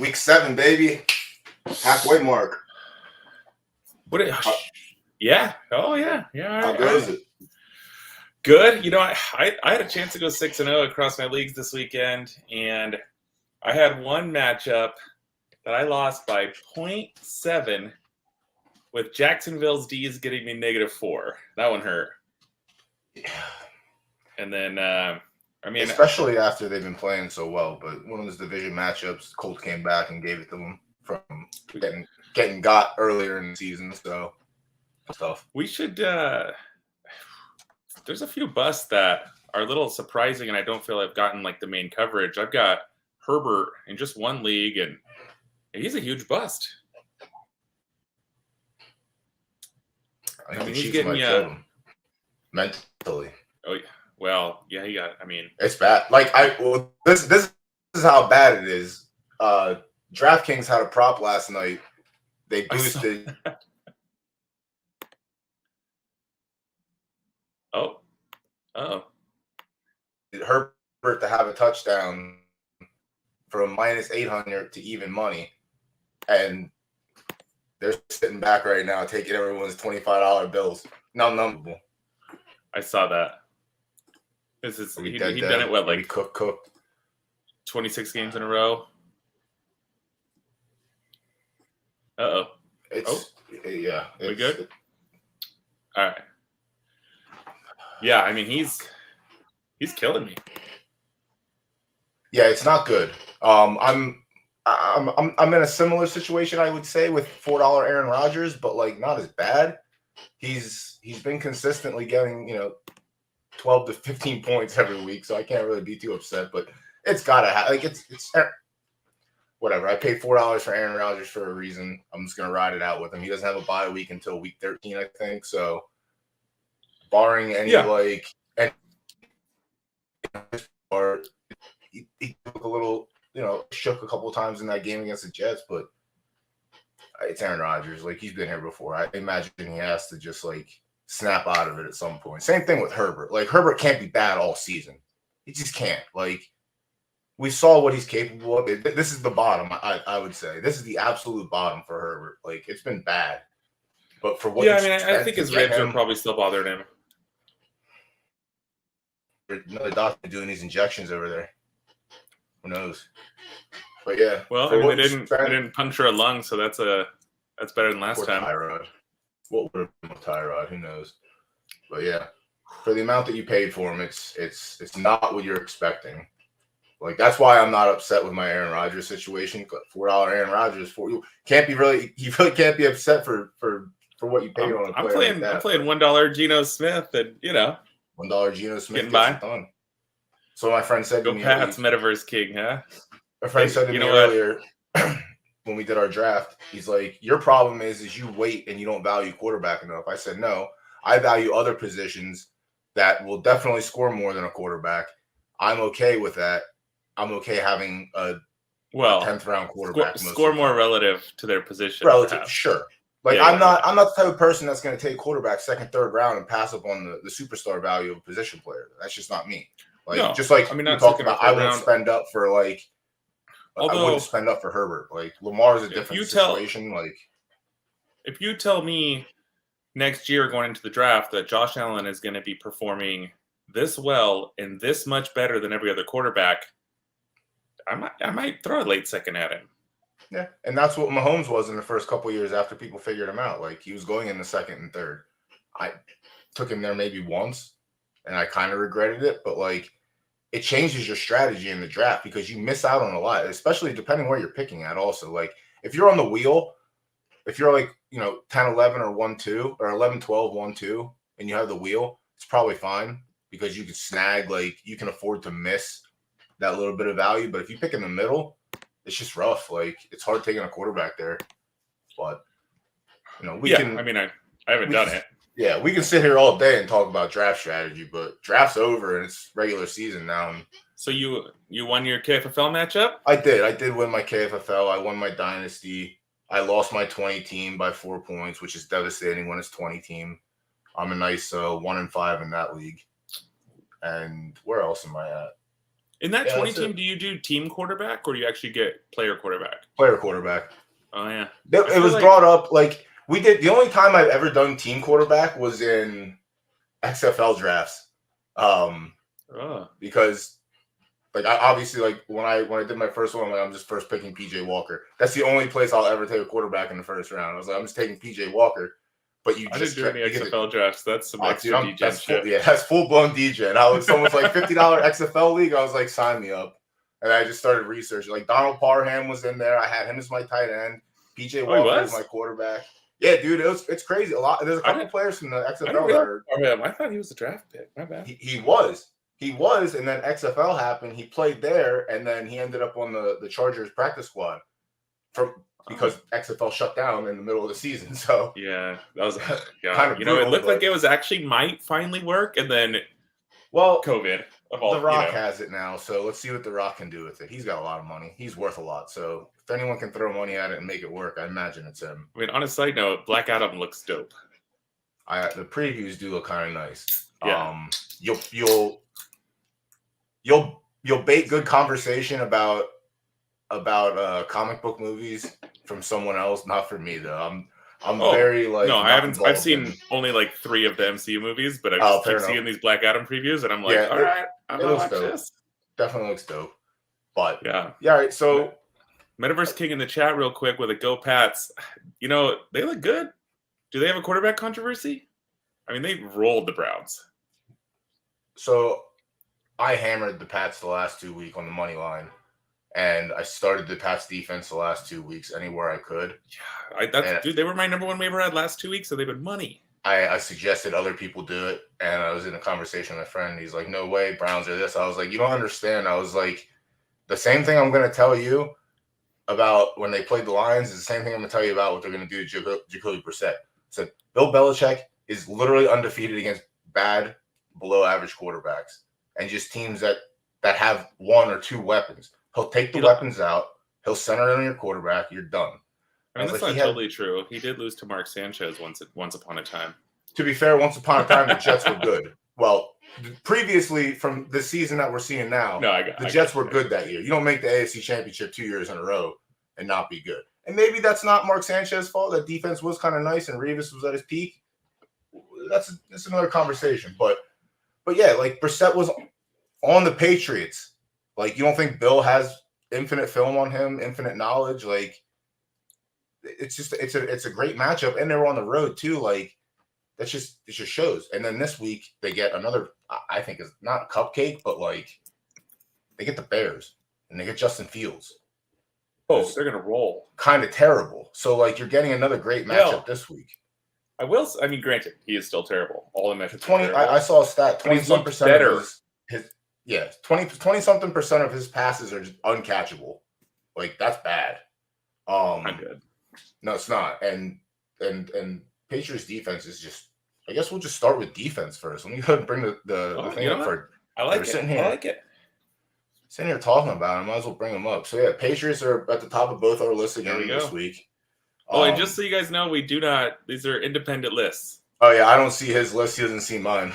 Week 7, baby. Halfway mark. Yeah. Oh, yeah. Yeah. How good is it? Good. You know, I had a chance to go 6-0 across my leagues this weekend, and I had one matchup that I lost by 0.7 with Jacksonville's D's getting me -4. That one hurt. Yeah. And then, especially after they've been playing so well, but one of those division matchups, Colts came back and gave it to them from getting got earlier in the season. So tough. We should. There's a few busts that are a little surprising, and I don't feel I've gotten like the main coverage. I've got Herbert in just one league, and he's a huge bust. I mean, he's getting killed him mentally. Oh yeah. Well, yeah, it's bad. Like this is how bad it is. DraftKings had a prop last night. They boosted. Oh. Herbert to have a touchdown from -800 to even money, and they're sitting back right now taking everyone's $25 bills. Numbable. I saw that. This is he done it what, like cook 26 games in a row. Yeah. We good? All right. Yeah, I mean he's killing me. Yeah, it's not good. I'm in a similar situation, I would say, with $4 Aaron Rodgers, but like not as bad. He's been consistently getting 12 to 15 points every week, so I can't really be too upset. But it's gotta have it's whatever. I paid $4 for Aaron Rodgers for a reason. I'm just gonna ride it out with him. He doesn't have a bye week until week 13, I think. So barring any he took a little, shook a couple of times in that game against the Jets, but it's Aaron Rodgers. Like, he's been here before. I imagine he has to just snap out of it at some point. Same thing with Herbert. Like, Herbert can't be bad all season. He just can't. Like, we saw what he's capable of. This is the bottom, I would say. This is the absolute bottom for Herbert. Like, it's been bad. But for what I think his ribs are probably still bothering him. Another doctor doing these injections over there. Who knows? But yeah. Well, they didn't puncture a lung, so that's better than last time. Tyrod. What would have been with Tyrod? Who knows? But yeah, for the amount that you paid for him, it's not what you're expecting. Like, that's why I'm not upset with my Aaron Rodgers situation. $4 Aaron Rodgers for you you really can't be upset for what you paid on a player. I'm playing $1 Geno Smith, and $1 Geno Smith getting by. Done. So my friend said to me, Pat's Metaverse King, huh? A friend said to me earlier when we did our draft, he's like, your problem is you wait and you don't value quarterback enough. I said, no, I value other positions that will definitely score more than a quarterback. I'm okay with that. I'm okay having a 10th round quarterback. Score more relative to their position. Relative, sure. Like, I'm not the type of person that's going to take quarterback second, third round and pass up on the superstar value of a position player. That's just not me. Like, no, just like we talked about, I wouldn't spend up for I wouldn't spend up for Herbert. Like, Lamar is a different situation. If you tell me next year going into the draft that Josh Allen is going to be performing this well and this much better than every other quarterback, I might throw a late second at him. Yeah, and that's what Mahomes was in the first couple of years after people figured him out. Like, he was going in the second and third. I took him there maybe once, and I kind of regretted it. But, it changes your strategy in the draft because you miss out on a lot, especially depending where you're picking at also. Like, if you're on the wheel, if you're 10-11 or 1-2 or 11-12, 1-2, and you have the wheel, it's probably fine because you can snag, you can afford to miss that little bit of value. But if you pick in the middle, it's just rough. It's hard taking a quarterback there. But, I haven't done it. Yeah, we can sit here all day and talk about draft strategy, but draft's over and it's regular season now. So you won your KFFL matchup? I did win my KFFL. I won my dynasty. I lost my 20 team by 4 points, which is devastating when it's 20 team. I'm a nice 1-5 in that league. And where else am I at? In that Yeah, 20 that's team, it. do you do team quarterback or do you actually get player quarterback? Player quarterback. Oh, yeah. It was brought up, like, we did. The only time I've ever done team quarterback was in XFL drafts. Because, like, I obviously, like, when I did my first one, I'm just first picking PJ Walker. That's the only place I'll ever take a quarterback in the first round. I was like, I'm just taking PJ Walker. But I didn't do any XFL drafts. That's some extra Degen shit. That's full blown Degen. Someone's like $50 XFL league. I was like, sign me up. And I just started researching. Like, Donald Parham was in there. I had him as my tight end. PJ Walker as my quarterback. Yeah, dude, it's crazy. There's a couple players from the XFL I thought he was a draft pick. My bad. He was, and then XFL happened. He played there, and then he ended up on the Chargers practice squad because XFL shut down in the middle of the season. So yeah, that was kind of brutal, it looked like it was actually might finally work, and then COVID. The Rock has it now, so let's see what the Rock can do with it. He's got a lot of money. He's worth a lot. So if anyone can throw money at it and make it work, I imagine it's him. I mean, on a side note, Black Adam looks dope. The previews do look kind of nice. Yeah. You'll bait good conversation about comic book movies from someone else, not for me though. I'm very like no, I haven't. I've seen only like 3 of the MCU movies, but I just keep seeing these Black Adam previews, and I'm like, all right, I'm gonna watch this. Definitely looks dope. But yeah. All right. So Metaverse King in the chat, real quick, with a Go Pats. They look good. Do they have a quarterback controversy? I mean, they rolled the Browns. So I hammered the Pats the last 2 weeks on the money line. And I started the Pats defense the last 2 weeks anywhere I could. Yeah, dude, they were my number one waiver ad last 2 weeks, so they've been money. I suggested other people do it, and I was in a conversation with a friend. He's like, no way, Browns are this. I was like, you don't understand. I was like, the same thing I'm going to tell you about when they played the Lions is the same thing I'm going to tell you about what they're going to do to Jacoby Brissett. So Bill Belichick is literally undefeated against bad, below-average quarterbacks and just teams that have 1 or 2 weapons. He'll take the weapons out. He'll center it on your quarterback. You're done. I mean, that's not totally true. He did lose to Mark Sanchez once upon a time. To be fair, once upon a time, the Jets were good. Well, previously from the season that we're seeing now, the Jets were good that year. You don't make the AFC Championship 2 years in a row and not be good. And maybe that's not Mark Sanchez's fault. That defense was kind of nice and Revis was at his peak. That's another conversation. But yeah, like Brissett was on the Patriots. Like, you don't think Bill has infinite film on him, infinite knowledge? Like, it's a great matchup, and they were on the road too. Like, it just shows. And then this week they get another. I think is not a cupcake, but like they get the Bears and they get Justin Fields. Oh, they're gonna roll. Kind of terrible. So like you're getting another great matchup this week. I mean, granted, he is still terrible. All the metrics. 20. I saw a stat. 20% of his. Yeah, 20-something percent of his passes are just uncatchable. Like, that's bad. Not good. No, it's not. And Patriots defense is just. I guess we'll just start with defense first. Let me go ahead and bring the thing up for. I like it. I like it. Sitting here talking about it, I might as well bring them up. So yeah, Patriots are at the top of both our lists again this week. Oh, and just so you guys know, we do not. These are independent lists. Oh yeah, I don't see his list. He doesn't see mine.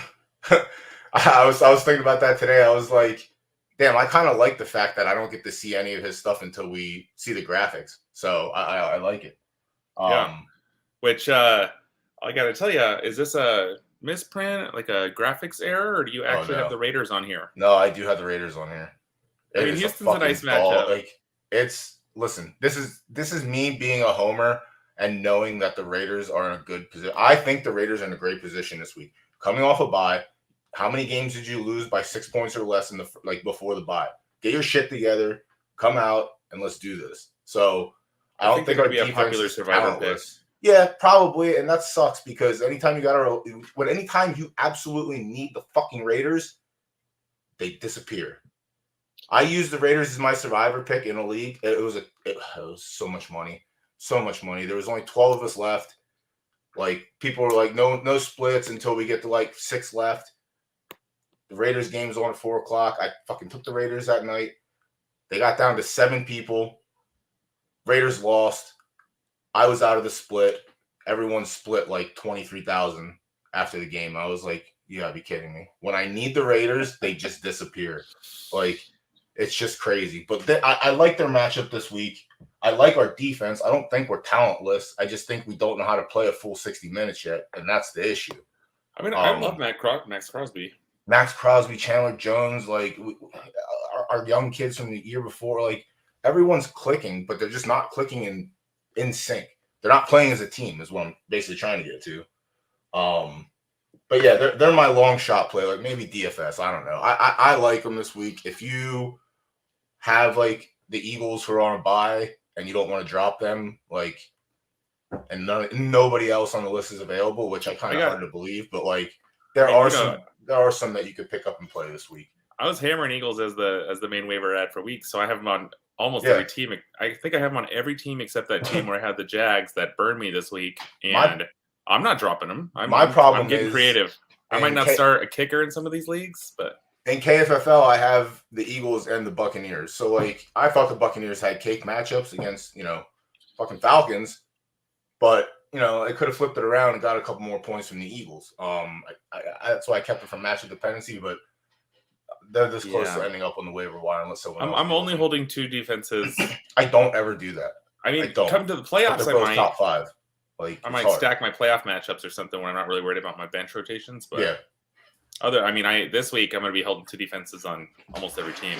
I was thinking about that today. I was like, damn, I kind of like the fact that I don't get to see any of his stuff until we see the graphics. So I like it. Yeah. Which I got to tell you, is this a misprint, like a graphics error, or do you actually have the Raiders on here? No, I do have the Raiders on here. I mean, Houston's a nice matchup. Like, listen, this is me being a homer and knowing that the Raiders are in a good position. I think the Raiders are in a great position this week. Coming off a bye. How many games did you lose by 6 points or less before the bye? Get your shit together, come out, and let's do this. So I don't think our defense be a popular survivor pick. Yeah, probably, and that sucks because anytime you absolutely need the fucking Raiders, they disappear. I used the Raiders as my survivor pick in a league. It was so much money, so much money. There was only 12 of us left. Like, people were like, no splits until we get to like 6 left. The Raiders game's on at 4:00. I fucking took the Raiders that night. They got down to 7 people. Raiders lost. I was out of the split. Everyone split like 23,000 after the game. I was like, you gotta be kidding me. When I need the Raiders, they just disappear. Like, It's just crazy. But I like their matchup this week. I like our defense. I don't think we're talentless. I just think we don't know how to play a full 60 minutes yet, and that's the issue. I mean, I love Max Crosby. Max Crosby, Chandler Jones, like our young kids from the year before, like everyone's clicking, but they're just not clicking in sync. They're not playing as a team, is what I'm basically trying to get to. But yeah, they're my long shot play, like maybe DFS. I don't know. I like them this week. If you have like the Eagles who are on a bye and you don't want to drop them, like, and nobody else on the list is available, which I kind of hard to believe, but like there are some that you could pick up and play this week. I was hammering Eagles as the main waiver ad for weeks, so I have them on almost every team. I think I have them on every team except that team where I had the Jags that burned me this week, and I'm not dropping them. I'm getting creative. I might not start a kicker in some of these leagues, but in KFFL I have the Eagles and the Buccaneers. So like I thought the Buccaneers had cake matchups against fucking Falcons, but I could have flipped it around and got a couple more points from the Eagles. That's why I kept it from matchup dependency, but they're this close to ending up on the waiver wire unless someone else. I'm only holding 2 defenses. I don't ever do that. I mean, come to the playoffs, I might top 5. Like I might stack my playoff matchups or something when I'm not really worried about my bench rotations. But this week I'm going to be holding 2 defenses on almost every team.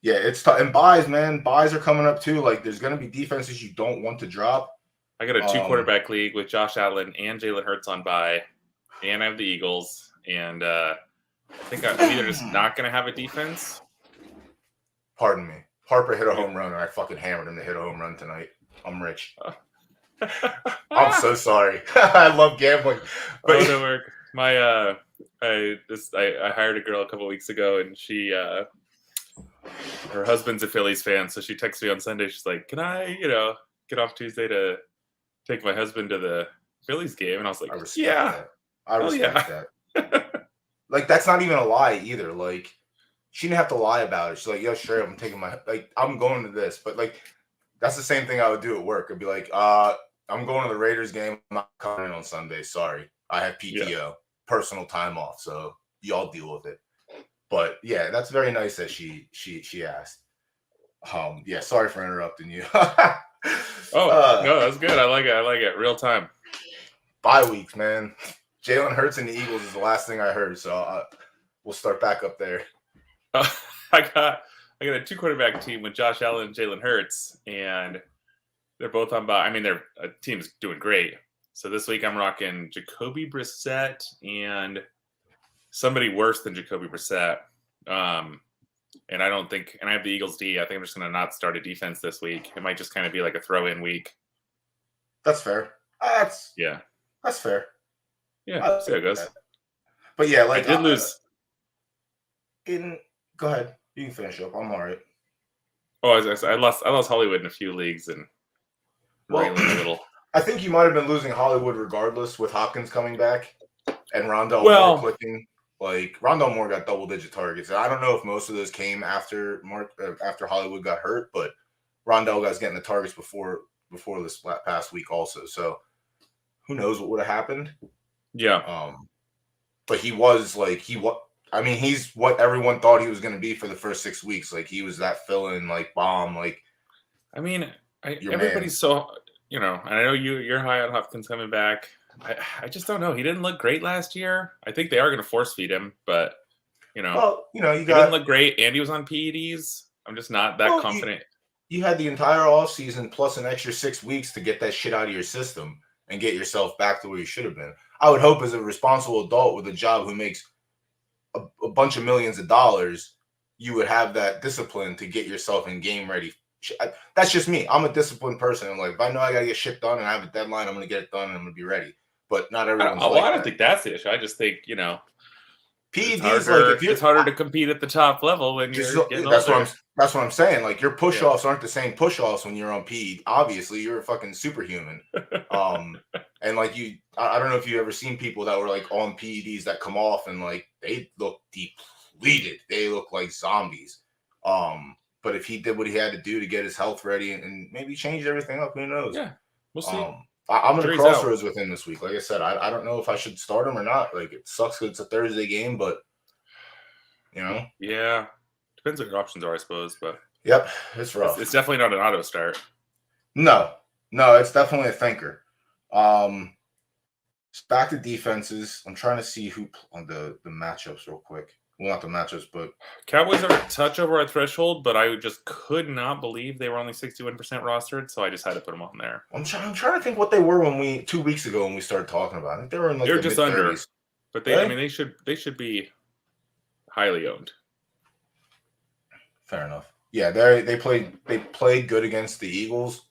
Yeah, it's tough. And buys, man, buys are coming up too. Like there's going to be defenses you don't want to drop. I got a 2 quarterback league with Josh Allen and Jalen Hurts on bye, and I have the Eagles, and I think I'm either just not going to have a defense. Pardon me. Harper hit a home run, and I fucking hammered him to hit a home run tonight. I'm rich. I'm so sorry. I love gambling. But no work. I hired a girl a couple weeks ago, and she her husband's a Phillies fan, so she texted me on Sunday. She's like, "Can I, get off Tuesday to take my husband to the Phillies game?" And I was like, that. I respect that. Like that's not even a lie either. Like she didn't have to lie about it. She's like, "Yeah, sure, I'm taking I'm going to this." But like that's the same thing I would do at work. I'd be like, I'm going to the Raiders game. I'm not coming in on Sunday. Sorry. I have PTO, personal time off. So y'all deal with it. But yeah, that's very nice that she asked. Sorry for interrupting you. No, that's good. I like it. Real time. Bye weeks, man. Jalen Hurts and the Eagles is the last thing I heard. So we'll start back up there. I got a 2 quarterback team with Josh Allen and Jalen Hurts, and they're both on bye. I mean, their team's doing great. So this week I'm rocking Jacoby Brissett and somebody worse than Jacoby Brissett. And I have the Eagles D. I think I'm just going to not start a defense this week. It might just kind of be like a throw-in week. That's fair. That's fair. Yeah, see how it goes. That. But yeah, like I did lose. Go ahead. You can finish up. I'm all right. Oh, I lost Hollywood in a few leagues and railing a little. I think you might have been losing Hollywood regardless with Hopkins coming back and Rondell Moore clicking. Like Rondell Moore got double-digit targets. And I don't know if most of those came after Hollywood got hurt, but Rondell was getting the targets before this past week also. So who knows what would have happened? Yeah. But he was like he's what everyone thought he was going to be for the first 6 weeks. Like he was that fill-in like bomb. Like I mean, everybody's so and I know you're high on Hopkins coming back. I just don't know. He didn't look great last year. I think they are going to force feed him, but he didn't look great, and he was on PEDs. I'm just not that confident. You had the entire offseason plus an extra 6 weeks to get that shit out of your system and get yourself back to where you should have been. I would hope as a responsible adult with a job who makes a bunch of millions of dollars, you would have that discipline to get yourself in game ready. That's just me. I'm a disciplined person. I'm like, if I know I got to get shit done and I have a deadline, I'm going to get it done and I'm going to be ready. But not everyone's I don't think that's the issue. I just think, PEDs it's harder to compete at the top level when you're getting that's what I'm saying. Like your push-offs aren't the same push-offs when you're on PED. Obviously, you're a fucking superhuman. And like I don't know if you've ever seen people that were like on PEDs that come off and like they look depleted. They look like zombies. But if he did what he had to do to get his health ready and maybe change everything up, who knows? Yeah, we'll see. I'm in a crossroads with him this week. Like I said, I don't know if I should start him or not. Like it sucks because it's a Thursday game, but Yeah. Depends Depends what your options are, I suppose, but Yep, it's rough. It's definitely not an auto start. No, it's definitely a thinker. Back to defenses. I'm trying to see who on the matchups real quick. Well, not the matchups, but Cowboys are a touch over our threshold, but I just could not believe they were only 61% rostered, so I just had to put them on there. I'm trying to think what they were when 2 weeks ago when we started talking about it. I think they were in like They're the just mid-30s. under, but they, Really? I mean, they should be highly owned. Fair enough. Yeah, they played good against the Eagles,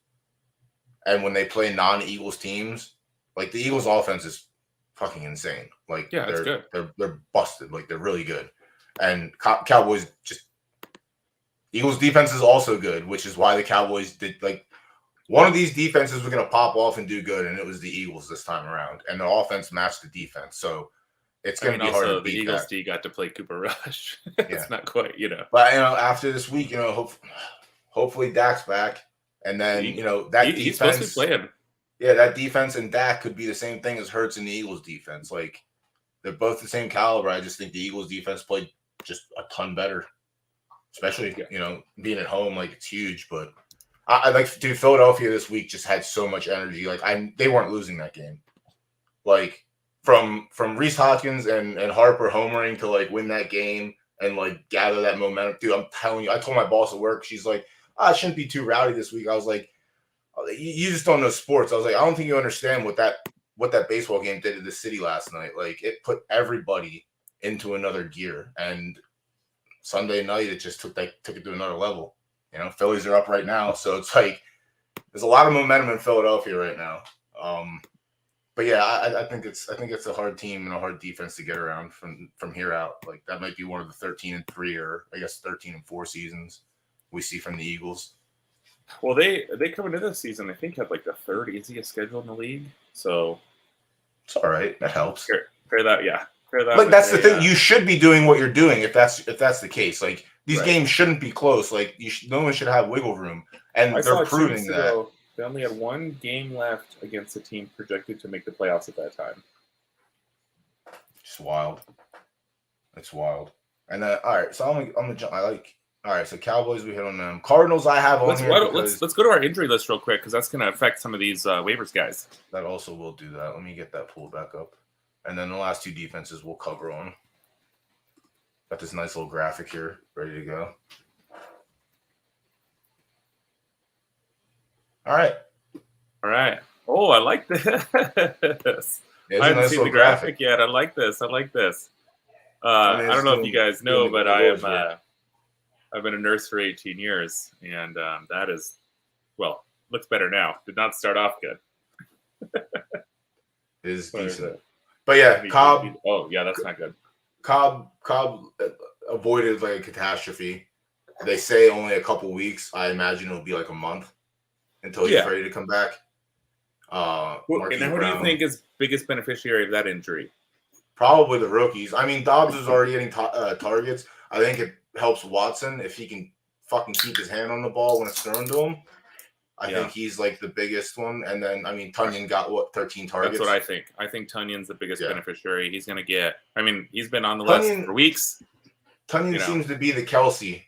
and when they play non-Eagles teams, like the Eagles' offense is fucking insane. Like Yeah, it's good. They're busted. Like they're really good, and Cowboys just Eagles' defense is also good, which is why the Cowboys did like one of these defenses was going to pop off and do good, and it was the Eagles this time around, and the offense matched the defense, so. It's going to be hard to beat the Eagles that. D got to play Cooper Rush. It's not quite, But after this week, hopefully Dak's back, and then that he's defense. supposed to be playing. Yeah, that defense and Dak could be the same thing as Hurts and the Eagles defense. Like they're both the same caliber. I just think the Eagles defense played just a ton better, especially being at home. Like it's huge. But I like Philadelphia this week just had so much energy. Like they weren't losing that game. Like. From Reese Hoskins and Harper homering to like win that game and like gather that momentum. Dude, I'm telling you, I told my boss at work, she's like, I shouldn't be too rowdy this week. I was like, you just don't know sports. I was like, I don't think you understand what that baseball game did to the city last night. Like it put everybody into another gear. And Sunday night it just took it to another level. Phillies are up right now. So it's like there's a lot of momentum in Philadelphia right now. But yeah, I think it's a hard team and a hard defense to get around from here out. Like that might be one of the 13-3 or I guess 13-4 seasons we see from the Eagles. Well, they come into this season I think had like the third easiest schedule in the league. So it's all right. That helps. Fair that, yeah. Like that's the thing. You should be doing what you're doing if that's the case. Like these games shouldn't be close. Like no one should have wiggle room, and they're proving that. They only had one game left against a team projected to make the playoffs at that time. Just wild. It's wild. And then, all right, so I'm gonna jump. All right, so Cowboys, we hit on them. Cardinals, I have on here. Let's go to our injury list real quick because that's going to affect some of these waivers guys. That also will do that. Let me get that pulled back up. And then the last two defenses we'll cover on. Got this nice little graphic here ready to go. All right. Oh, I like this. Yeah, I haven't seen the graphic yet. I like this. I don't know if you guys know, but I've been a nurse for 18 years, and that is, well, looks better now. Did not start off good. It is decent. But yeah, Cobb. Oh, yeah, that's not good. Cobb avoided like a catastrophe. They say only a couple weeks. I imagine it'll be like a month until he's ready to come back. And who do you think is biggest beneficiary of that injury? Probably the rookies. I mean, Dobbs is already getting targets. I think it helps Watson if he can fucking keep his hand on the ball when it's thrown to him. I think he's like the biggest one. And then, I mean, Tunyon got 13 targets? That's what I think. I think Tunyon's the biggest beneficiary. He's going to get, he's been on the list for weeks. Tunyon seems to be the Kelsey.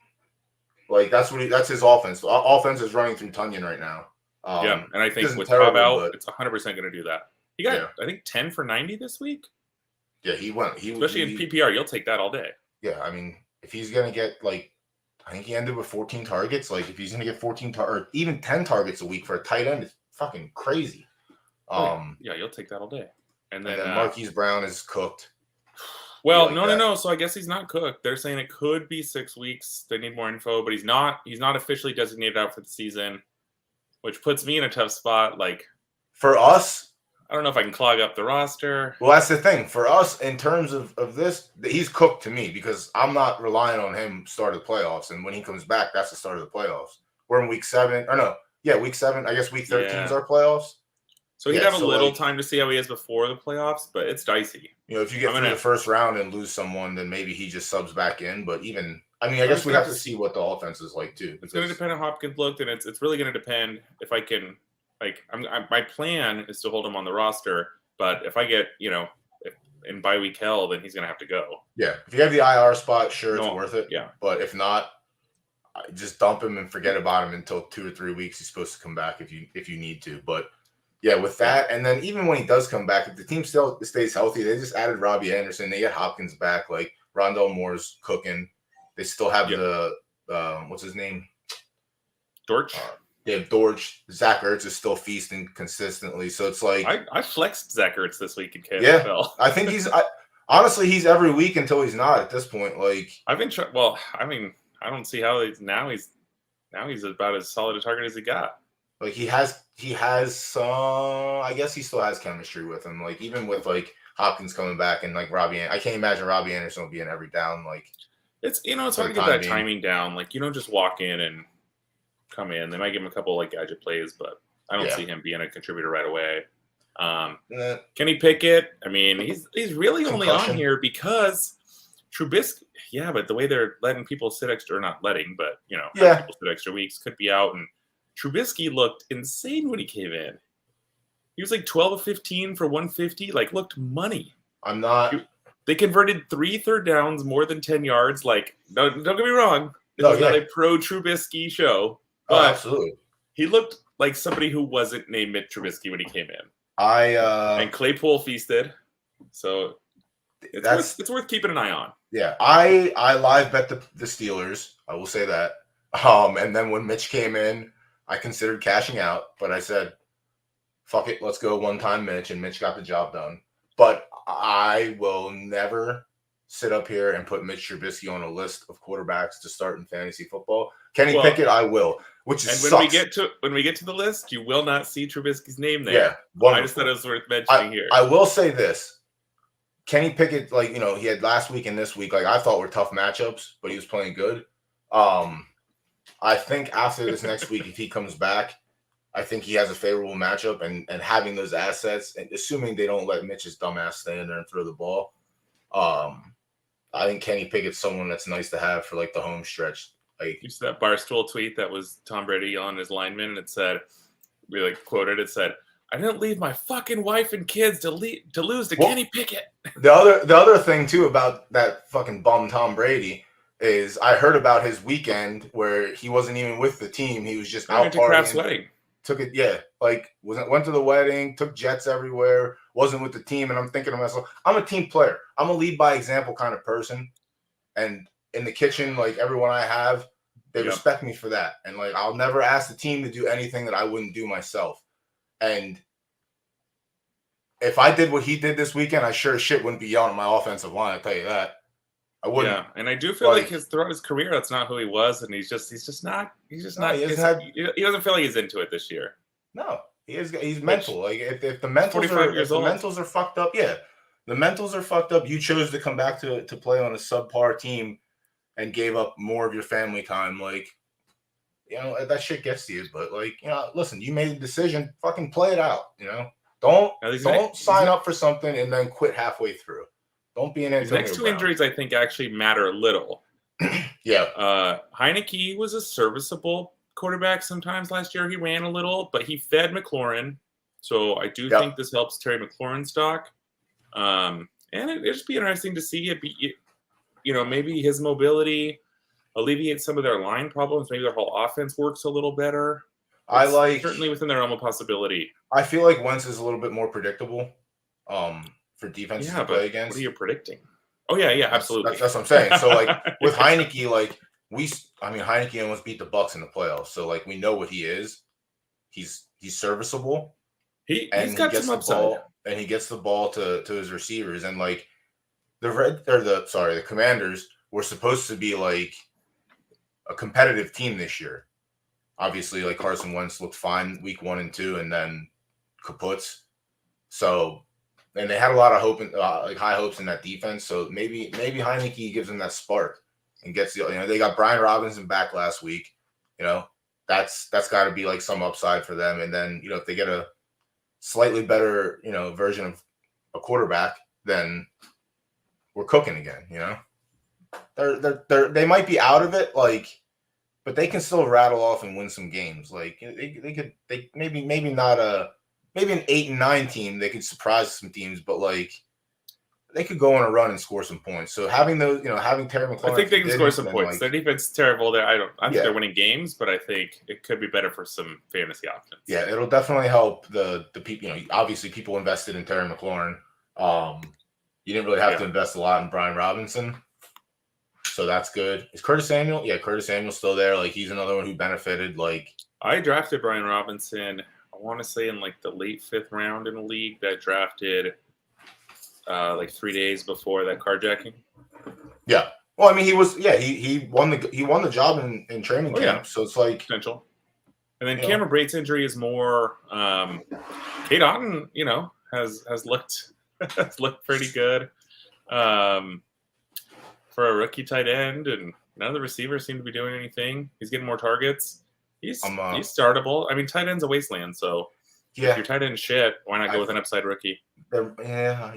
Like, that's his offense. The offense is running through Tunyon right now. And I think with Cobb out, it's 100% going to do that. He got, I think, 10 for 90 this week. Yeah, he went. Especially in PPR, you'll take that all day. Yeah, I mean, if he's going to get, like, I think he ended with 14 targets. Like, if he's going to get 14 or even 10 targets a week for a tight end, it's fucking crazy. Yeah, you'll take that all day. And then Marquise Brown is cooked. Well, no. So I guess he's not cooked. They're saying it could be 6 weeks. They need more info, but he's not officially designated out for the season, which puts me in a tough spot. Like, for us, I don't know if I can clog up the roster. Well, that's the thing. For us, in terms of this, he's cooked to me because I'm not relying on him start of the playoffs. And when he comes back, that's the start of the playoffs. We're in week 7. Or no, week 7. I guess week 13 is our playoffs. So he'd have a little time to see how he is before the playoffs, but it's dicey. If you get through the first round and lose someone, then maybe he just subs back in. But even, I guess we have to see what the offense is like too. It's going to depend on Hopkins' look, and it's really going to depend if I can. Like, my plan is to hold him on the roster, but if I get, in bye week hell, then he's going to have to go. Yeah. If you have the IR spot, sure, it's worth it. Yeah. But if not, just dump him and forget about him until 2 or 3 weeks. He's supposed to come back if you need to. But yeah, with that, and then even when he does come back, if the team still stays healthy, they just added Robbie Anderson. They get Hopkins back. Like Rondell Moore's cooking. They still have the what's his name? Dortch. They have Dortch. Zach Ertz is still feasting consistently. So it's like I flexed Zach Ertz this week in KFFL. Yeah, I think honestly he's every week until he's not at this point. Like I've been I don't see how he's about as solid a target as he got. Like he has some. I guess he still has chemistry with him. Like even with like Hopkins coming back and like I can't imagine Robbie Anderson will be in every down. Like it's hard to get that timing down. Like you don't just walk in and come in. They might give him a couple like gadget plays, but I don't see him being a contributor right away. Kenny Pickett, I mean, he's really only on here because Trubisky. Yeah, but the way they're letting people sit extra, or not letting, but having people sit extra weeks could be out. And Trubisky looked insane when he came in. He was like 12 of 15 for 150. Like looked money. I'm not. They converted 3 third downs, more than 10 yards. Like don't get me wrong. This is not a pro Trubisky show. But absolutely. He looked like somebody who wasn't named Mitch Trubisky when he came in. And Claypool feasted. So it's worth keeping an eye on. Yeah. I live bet the Steelers. I will say that. And then when Mitch came in, I considered cashing out, but I said, fuck it, let's go one-time Mitch, and Mitch got the job done. But I will never sit up here and put Mitch Trubisky on a list of quarterbacks to start in fantasy football. Kenny Pickett, I will. Which is when we get to the list, you will not see Trubisky's name there. Yeah, wonderful. I just thought it was worth mentioning here. I will say this: Kenny Pickett, like he had last week and this week, like I thought were tough matchups, but he was playing good. I think after this next week, if he comes back, I think he has a favorable matchup, and having those assets, and assuming they don't let Mitch's dumbass stay in there and throw the ball, I think Kenny Pickett's someone that's nice to have for like the home stretch. Like you see that Barstool tweet that was Tom Brady on his lineman, and it said, we like quoted, it said, "I didn't leave my fucking wife and kids to lose to Kenny Pickett." The other thing too about that fucking bum Tom Brady is I heard about his weekend where he wasn't even with the team; he was just out partying. Kraft's wedding. Took it, went to the wedding, took jets everywhere, wasn't with the team, and I'm thinking to myself, I'm a team player. I'm a lead by example kind of person, and in the kitchen, like everyone I have, they respect me for that. And like I'll never ask the team to do anything that I wouldn't do myself. And if I did what he did this weekend, I sure as shit wouldn't be yelling at my offensive line, I'll tell you that. I wouldn't. Yeah, and I do feel like throughout his career, that's not who he was, and he's just not. He doesn't feel like he's into it this year. No, he's mental. Like if the mentals are fucked up, the mentals are fucked up. You chose to come back to play on a subpar team and gave up more of your family time. Like, that shit gets to you. But like, listen, you made a decision. Fucking play it out. Don't sign up for something and then quit halfway through. Don't be an Antonio Brown. Next two injuries, I think, actually matter a little. Yeah. Heineke was a serviceable quarterback sometimes last year. He ran a little, but he fed McLaurin. So I do think this helps Terry McLaurin's stock. And it'd just be interesting to see it be, maybe his mobility alleviates some of their line problems. Maybe their whole offense works a little better. It's certainly within their realm of possibility. I feel like Wentz is a little bit more predictable. For defenses to play against. What are you predicting? Oh yeah, absolutely. That's what I'm saying. So like with Heineke, like Heineke almost beat the Bucs in the playoffs. So like we know what he is. He's serviceable. He's got some upside. And he gets the ball to his receivers. And like the Commanders were supposed to be like a competitive team this year. Obviously, like Carson Wentz looked fine week 1 and 2, and then kaputs. So. And they had a lot of hope, high hopes in that defense. So maybe Heineke gives them that spark and gets they got Brian Robinson back last week. That's got to be like some upside for them. And then if they get a slightly better version of a quarterback, then we're cooking again. They might be out of it, but they can still rattle off and win some games. Like they maybe not maybe an 8-9 team, they could surprise some teams, but like they could go on a run and score some points. So having those, having Terry McLaurin, I think they can score some points. Like, their defense is terrible. I don't think they're winning games, but I think it could be better for some fantasy options. Yeah, it'll definitely help the people. Obviously people invested in Terry McLaurin. You didn't really have to invest a lot in Brian Robinson, so that's good. Is Curtis Samuel? Yeah, Curtis Samuel's still there. Like, he's another one who benefited. Like, I drafted Brian Robinson, I want to say in like the late 5th round in a league that drafted like 3 days before that carjacking. Yeah. Well, I mean, he won the job in training camp. Yeah. So it's like potential. And then Cameron Brate's injury is more Kate Otten, has looked pretty good for a rookie tight end, and none of the receivers seem to be doing anything. He's getting more targets. He's startable. I mean, tight end's a wasteland, so if your tight end shit, why not go with an upside rookie? Yeah.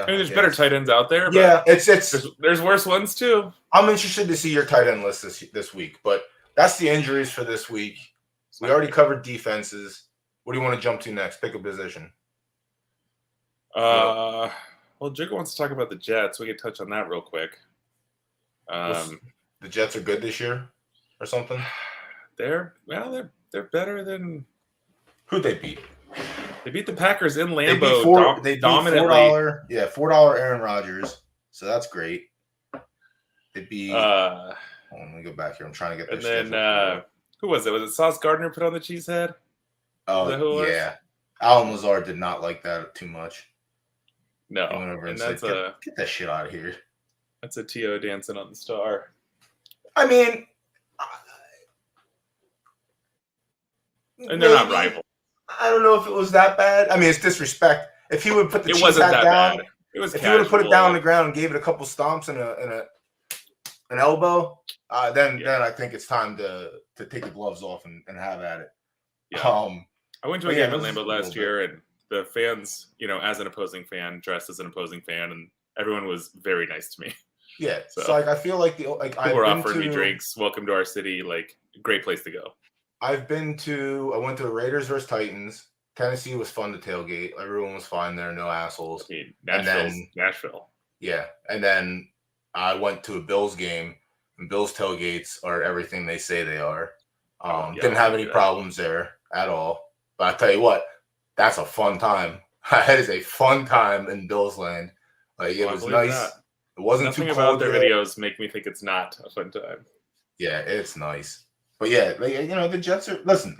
I mean, there's better tight ends out there. But yeah, there's worse ones too. I'm interested to see your tight end list this week, but that's the injuries for this week. We already covered defenses. What do you want to jump to next? Pick a position. Well, Jigga wants to talk about the Jets. We can touch on that real quick. The Jets are good this year, or something. They're better than who'd they beat? They beat the Packers in Lambeau. They beat dominantly. $4 Aaron Rodgers. So that's great. They beat. Let me go back here. I'm trying to get. And then who was it? Was it Sauce Gardner put on the cheesehead? Oh yeah. Alan Lazard did not like that too much. No, he went over and that's said, get that shit out of here. That's a T.O. dancing on the star. I mean, and they're not rivals. I don't know if it was that bad. I mean, it's disrespect. If he would put the cheese hat down, bad. It was. If he would have put it down on the ground and gave it a couple stomps and an elbow, then I think it's time to take the gloves off and have at it. Yeah. I went to a game at Lambeau last year, and the fans, as an opposing fan, dressed as an opposing fan, and everyone was very nice to me. Yeah. So like, I feel like people were offering me drinks. Welcome to our city. Like, great place to go. I went to the Raiders versus Titans. Tennessee was fun to tailgate. Everyone was fine there. No assholes. Nashville. Yeah. And then I went to a Bills game, and Bills tailgates are everything they say they are. Didn't have any problems there at all. But I tell you what, that's a fun time. That is a fun time in Bills land. Like, it was nice. That. It wasn't Nothing too cold. Nothing about their videos make me think it's not a fun time. Yeah, it's nice. But yeah, the Jets are. Listen,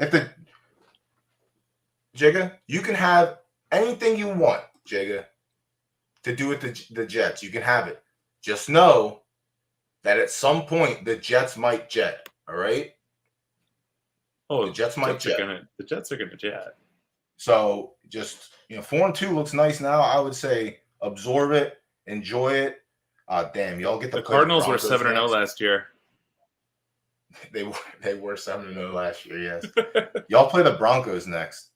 Jigga, you can have anything you want, Jigga, to do with the Jets. You can have it. Just know that at some point the Jets might jet. All right. Oh, the Jets might jet. The Jets are gonna jet. So just 4-2 looks nice now. I would say absorb it, enjoy it. Damn, y'all get the Cardinals were 7-0 last year. They were 7-0 last year. Yes. Y'all play the Broncos next.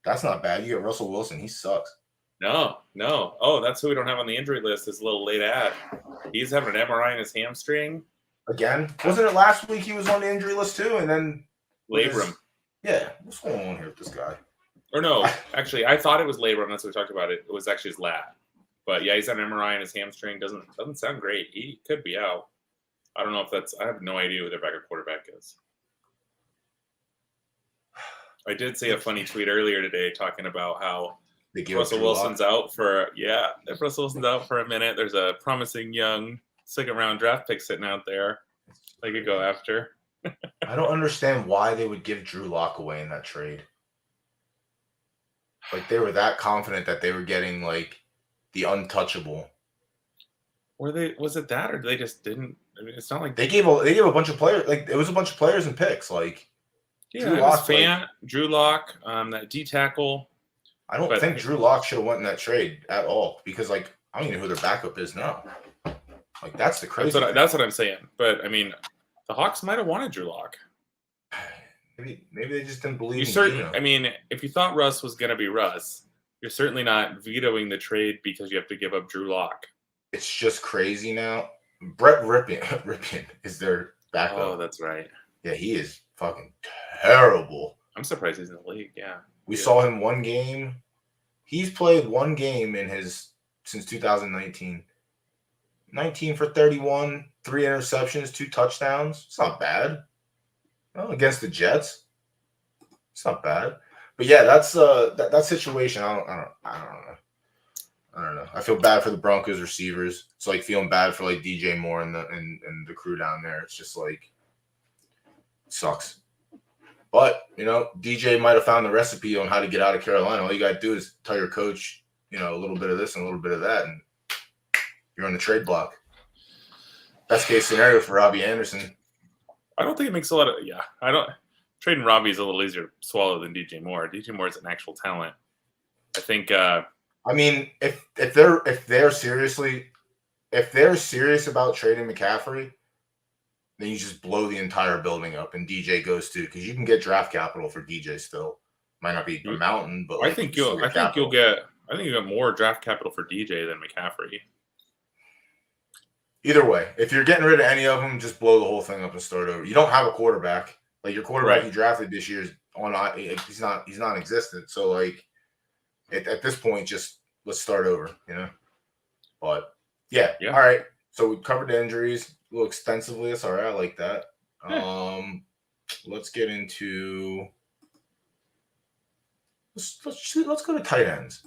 That's not bad. You get Russell Wilson. He sucks. No. Oh, that's who we don't have on the injury list. Is a little late ad. He's having an MRI in his hamstring. Again? Wasn't it last week he was on the injury list too? And then labrum. Yeah. What's going on here with this guy? Or no, actually, I thought it was labrum. That's what we talked about. It was actually his lat. But yeah, he's had an MRI in his hamstring. Doesn't sound great. He could be out. I don't know if that's. I have no idea who their backup quarterback is. I did see a funny tweet earlier today talking about how Russell Wilson's out for if Russell Wilson's out for a minute, there's a promising young second-round draft pick sitting out there they could go after. I don't understand why they would give Drew Lock away in that trade. Like, they were that confident that they were getting like the untouchable. Was it that, or they just didn't? I mean, it's not like they gave a bunch of players. Like, it was a bunch of players and picks. Like, Drew Lock, that D tackle. I don't think Drew Lock should have went in that trade at all, because I don't even know who their backup is now. Like, that's the crazy. That's what I'm saying. But I mean, the Hawks might have wanted Drew Lock. Maybe they just didn't believe. I mean, if you thought Russ was going to be Russ, you're certainly not vetoing the trade because you have to give up Drew Lock. It's just crazy now. Brett Ripien is their backup. Oh, that's right. Yeah, he is fucking terrible. I'm surprised he's in the league. Yeah. We saw him one game. He's played one game in his since 2019. 19 for 31, 3 interceptions, 2 touchdowns. It's not bad. Well, against the Jets, it's not bad. But yeah, that's that situation. I don't know. I don't know. I feel bad for the Broncos receivers. It's like feeling bad for like DJ Moore and the crew down there. It's just like sucks. But DJ might have found the recipe on how to get out of Carolina. All you gotta do is tell your coach, a little bit of this and a little bit of that, and you're on the trade block. Best case scenario for Robbie Anderson. I don't think it makes a lot of trading Robbie is a little easier to swallow than DJ Moore. DJ Moore is an actual talent. I think. I mean, if they're serious about trading McCaffrey, then you just blow the entire building up, and DJ goes too, because you can get draft capital for DJ still. Might not be a mountain, but I think you'll get more draft capital for DJ than McCaffrey. Either way, if you're getting rid of any of them, just blow the whole thing up and start over. You don't have a quarterback. Like your quarterback you drafted this year is he's non-existent. So like at this point, just let's start over. But yeah. All right. So we covered the injuries a little extensively. It's all right. I like that. Yeah. Let's get into. Let's go to tight ends.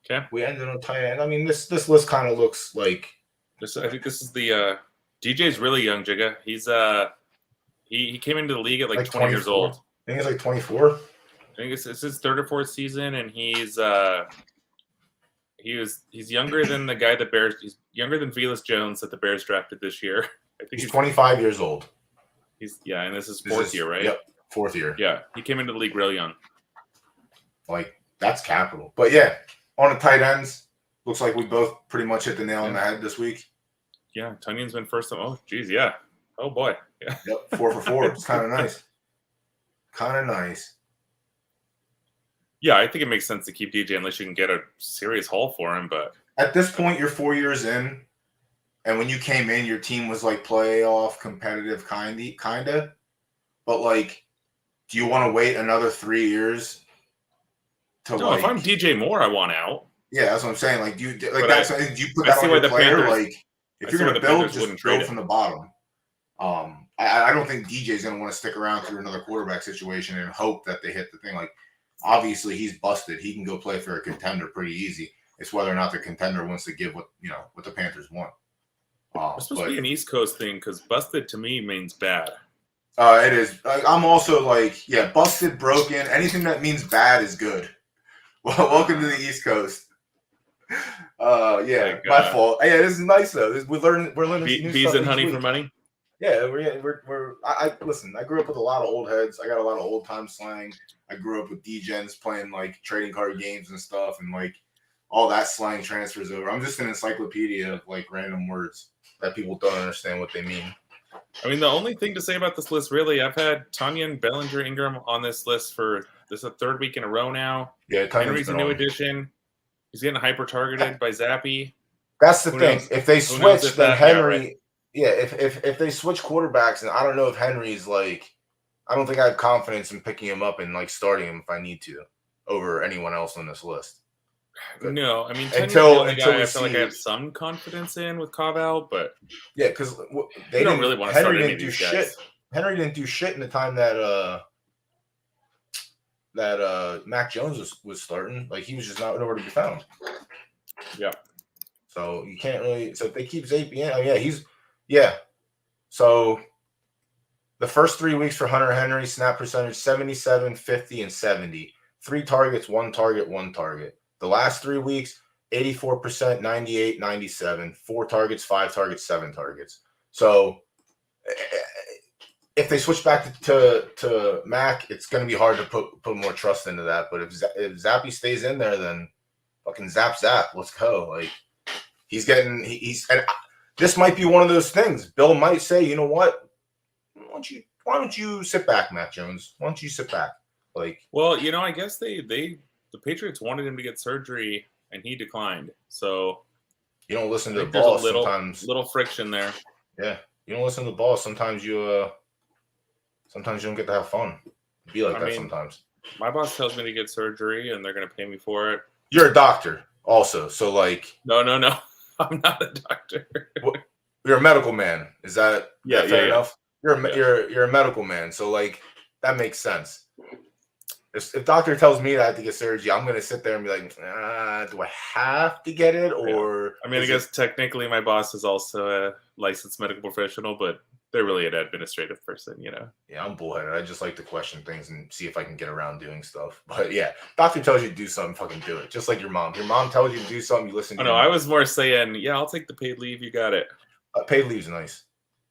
Okay. We ended on tight end. I mean, this list kind of looks like. I think this is the DJ's really young, Jigga. He's he came into the league at like 20 years old. I think he's like 24. I think it's his third or fourth season, and he's younger than the guy the Bears. He's younger than Velus Jones that the Bears drafted this year. I think he's 25 years old. And this is fourth year, right? Yep, fourth year. Yeah, he came into the league real young. Like that's capital. But yeah, on the tight ends, looks like we both pretty much hit the nail on the head this week. Yeah, Tunyon's been first. Oh, geez, yeah. Oh, boy. Yeah. Yep, 4 for 4. It's kind of nice. Yeah, I think it makes sense to keep DJ unless you can get a serious haul for him. But at this point, you're 4 years in, and when you came in, your team was like playoff competitive, kind of. But like, do you want to wait another 3 years to no, if I'm DJ Moore, I want out. Yeah, that's what I'm saying. Like, do you put that on your player? Panthers, like, if you're going to build, just build from the bottom. I don't think DJ's going to want to stick around through another quarterback situation and hope that they hit the thing. Like, obviously, he's busted. He can go play for a contender pretty easy. It's whether or not the contender wants to give what the Panthers want. It's supposed to be an East Coast thing because busted to me means bad. It is. I'm also like, busted, broken. Anything that means bad is good. Well, welcome to the East Coast. My fault. Yeah, this is nice though. We're learning bees and honey for money. Yeah, listen. I grew up with a lot of old heads. I got a lot of old time slang. I grew up with D-gens playing like trading card games and stuff, and like all that slang transfers over. I'm just an encyclopedia of like random words that people don't understand what they mean. I mean, the only thing to say about this list, really, I've had Tanyan, Bellinger, Ingram on this list for this is the third week in a row now. Yeah, Henry's a new addition. He's getting hyper targeted by Zappy. That's the thing. If they switch, then Henry. Yeah, if they switch quarterbacks, and I don't know if Henry's like, I don't think I have confidence in picking him up and like starting him if I need to over anyone else on this list. But no, I mean until I feel like I have some confidence in with Cavell, but yeah, because they don't really want to start any of these guys. Henry didn't do shit in the time that Mac Jones was starting. Like he was just nowhere to be found. Yeah. So you can't really. So if they keep Zapien, So the first 3 weeks for Hunter Henry, snap percentage 77, 50, and 70. 3 targets, 1 target, 1 target. The last 3 weeks, 84%, 98, 97. 4 targets, 5 targets, 7 targets. So if they switch back to Mac, it's going to be hard to put more trust into that. But if Zappy stays in there, then fucking zap. Let's go. Like he's and this might be one of those things. Bill might say, you know what? Why don't you sit back, Matt Jones? Why don't you sit back? Like, well, I guess the Patriots wanted him to get surgery and he declined. So you don't listen to the boss sometimes. Little friction there. Yeah, you don't listen to the boss. Sometimes you don't get to have fun. Be like that sometimes. My boss tells me to get surgery and they're going to pay me for it. You're a doctor. Also, so like, No. I'm not a doctor. you're a medical man. Is that fair Yeah. enough? You're a medical man, so like that makes sense. If doctor tells me that I have to get surgery, I'm gonna sit there and be like, do I have to get it, Yeah. or I mean, I guess technically my boss is also a licensed medical professional, but they're really an administrative person, you know. Yeah, I'm bullheaded. I just like to question things and see if I can get around doing stuff. But yeah, doctor tells you to do something, fucking do it. Just like your mom. Your mom tells you to do something, you listen to Oh your no, I mom. was more saying, yeah, I'll take the paid leave. You got it. Paid leave is nice.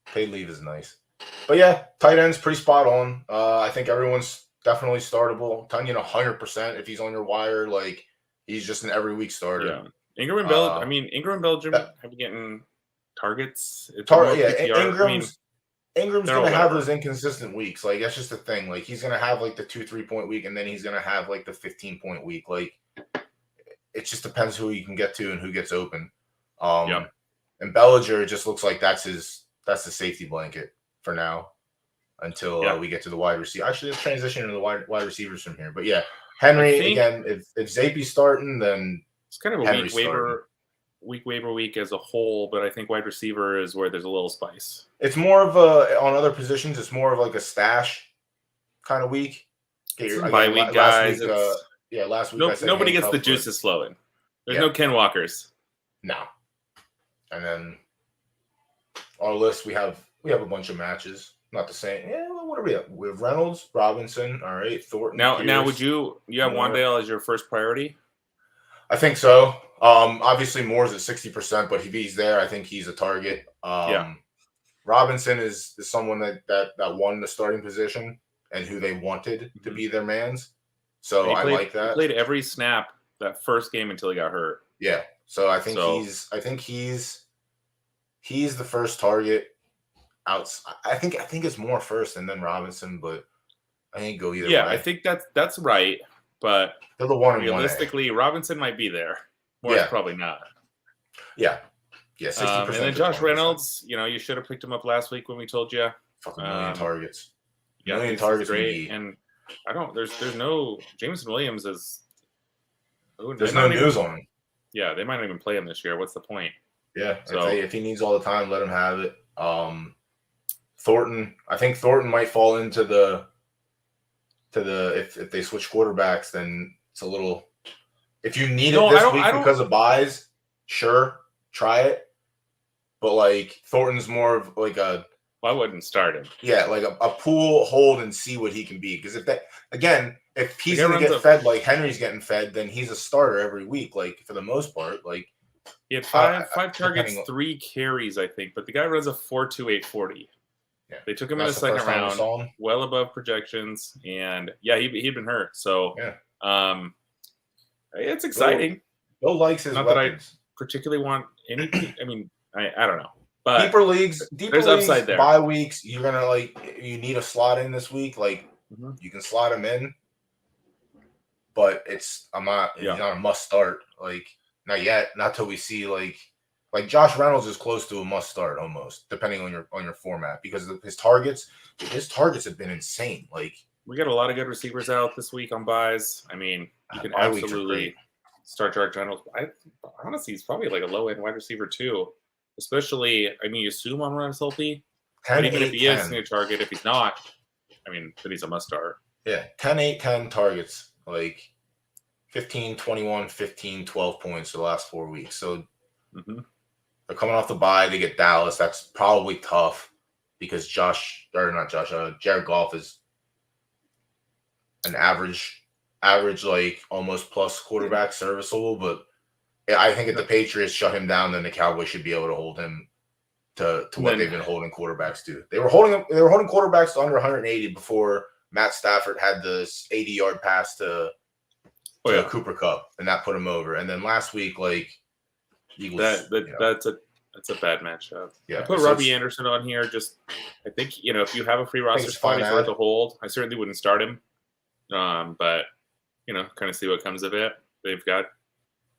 Paid leave is nice. But yeah, tight end's pretty spot on. I think everyone's definitely startable. Tunyon 100% if he's on your wire. Like, he's just an every week starter. Yeah. Ingram and Belgium have been getting targets. It's more PPR. Ingram's they're gonna all have whatever. those inconsistent weeks. Like, that's just the thing. Like, he's gonna have like the 2-3 point week, and then he's gonna have like the 15-point week. Like, it just depends who you can get to and who gets open. Yep. And Bellinger just looks like that's the safety blanket for now until we get to the wide receiver. Actually, let's transition into the wide receivers from here. But yeah, Henry again. If Zapie's starting, then it's kind of a Henry's weak waiver week as a whole. But I think wide receiver is where there's a little spice. It's more of a on other positions. It's more of like a stash kind of week. Bye week guys. Last week I said nobody gets the juices flowing. There's no Ken Walkers. No. And then our list, we have a bunch of matches. Not the same. Yeah, well, what are we at? We have Reynolds, Robinson, all right, Thornton. Now would you have Wandale as your first priority? I think so. Obviously Moore's at 60%, but if he's there, I think he's a target. Robinson is someone that won the starting position and who they wanted to be their mans. So I like that. He played every snap that first game until he got hurt. Yeah. So I think he's the first target. I think it's more first and then Robinson, but I think go either way. Yeah, I think that's right. But they're the one realistically, Robinson might be there. Moore's probably not. Yeah. Yeah, 60%. And then Josh Reynolds, you should have picked him up last week when we told you. Fucking million targets. Yeah, million targets. Great. And there's no Jameson Williams is. There's no news on him. Yeah, they might not even play him this year. What's the point? Yeah, so if he needs all the time, let him have it. Thornton, I think Thornton might fall into the if they switch quarterbacks, then it's a little. If you need it this week because of buys, sure, try it. But like Thornton's more of like a. Well, I wouldn't start him. Yeah, like a pool hold and see what he can be. Because if he's going to get fed like Henry's getting fed, then he's a starter every week. Like for the most part, like he had five targets, 3 carries, I think. But the guy runs a 4.28 40. Yeah, they took him in the second round, well above projections, and he'd been hurt. So it's exciting. Bill likes his not weapons. That I particularly want any. I mean, I don't know. But deeper leagues, upside there. Bye weeks, you're gonna you need a slot in this week. Like you can slot him in, but he's not a must start. Like not yet, not till we see like Josh Reynolds is close to a must start almost, depending on your format because of his targets have been insane. Like we got a lot of good receivers out this week on buys. I mean, you can absolutely start Josh Reynolds. Honestly, he's probably like a low end wide receiver too. Especially, I mean, you assume on Ron Sulpe, but even if he is going to target, if he's not, I mean, then he's a must start. Yeah, 10, 8, 10 targets, like 15, 21, 15, 12 points for the last 4 weeks. So they're coming off the bye. They get Dallas. That's probably tough because Jared Goff is an average, like almost plus quarterback, serviceable, but I think if the Patriots shut him down, then the Cowboys should be able to hold him to what they've been holding quarterbacks to. They were holding quarterbacks to under 180 before Matt Stafford had this 80-yard pass to Cooper Kupp, and that put him over. And then last week, like Eagles, that's a bad matchup. Yeah, I put Robbie Anderson on here. Just I think if you have a free roster spot, he's worth a hold. I certainly wouldn't start him, but kind of see what comes of it. They've got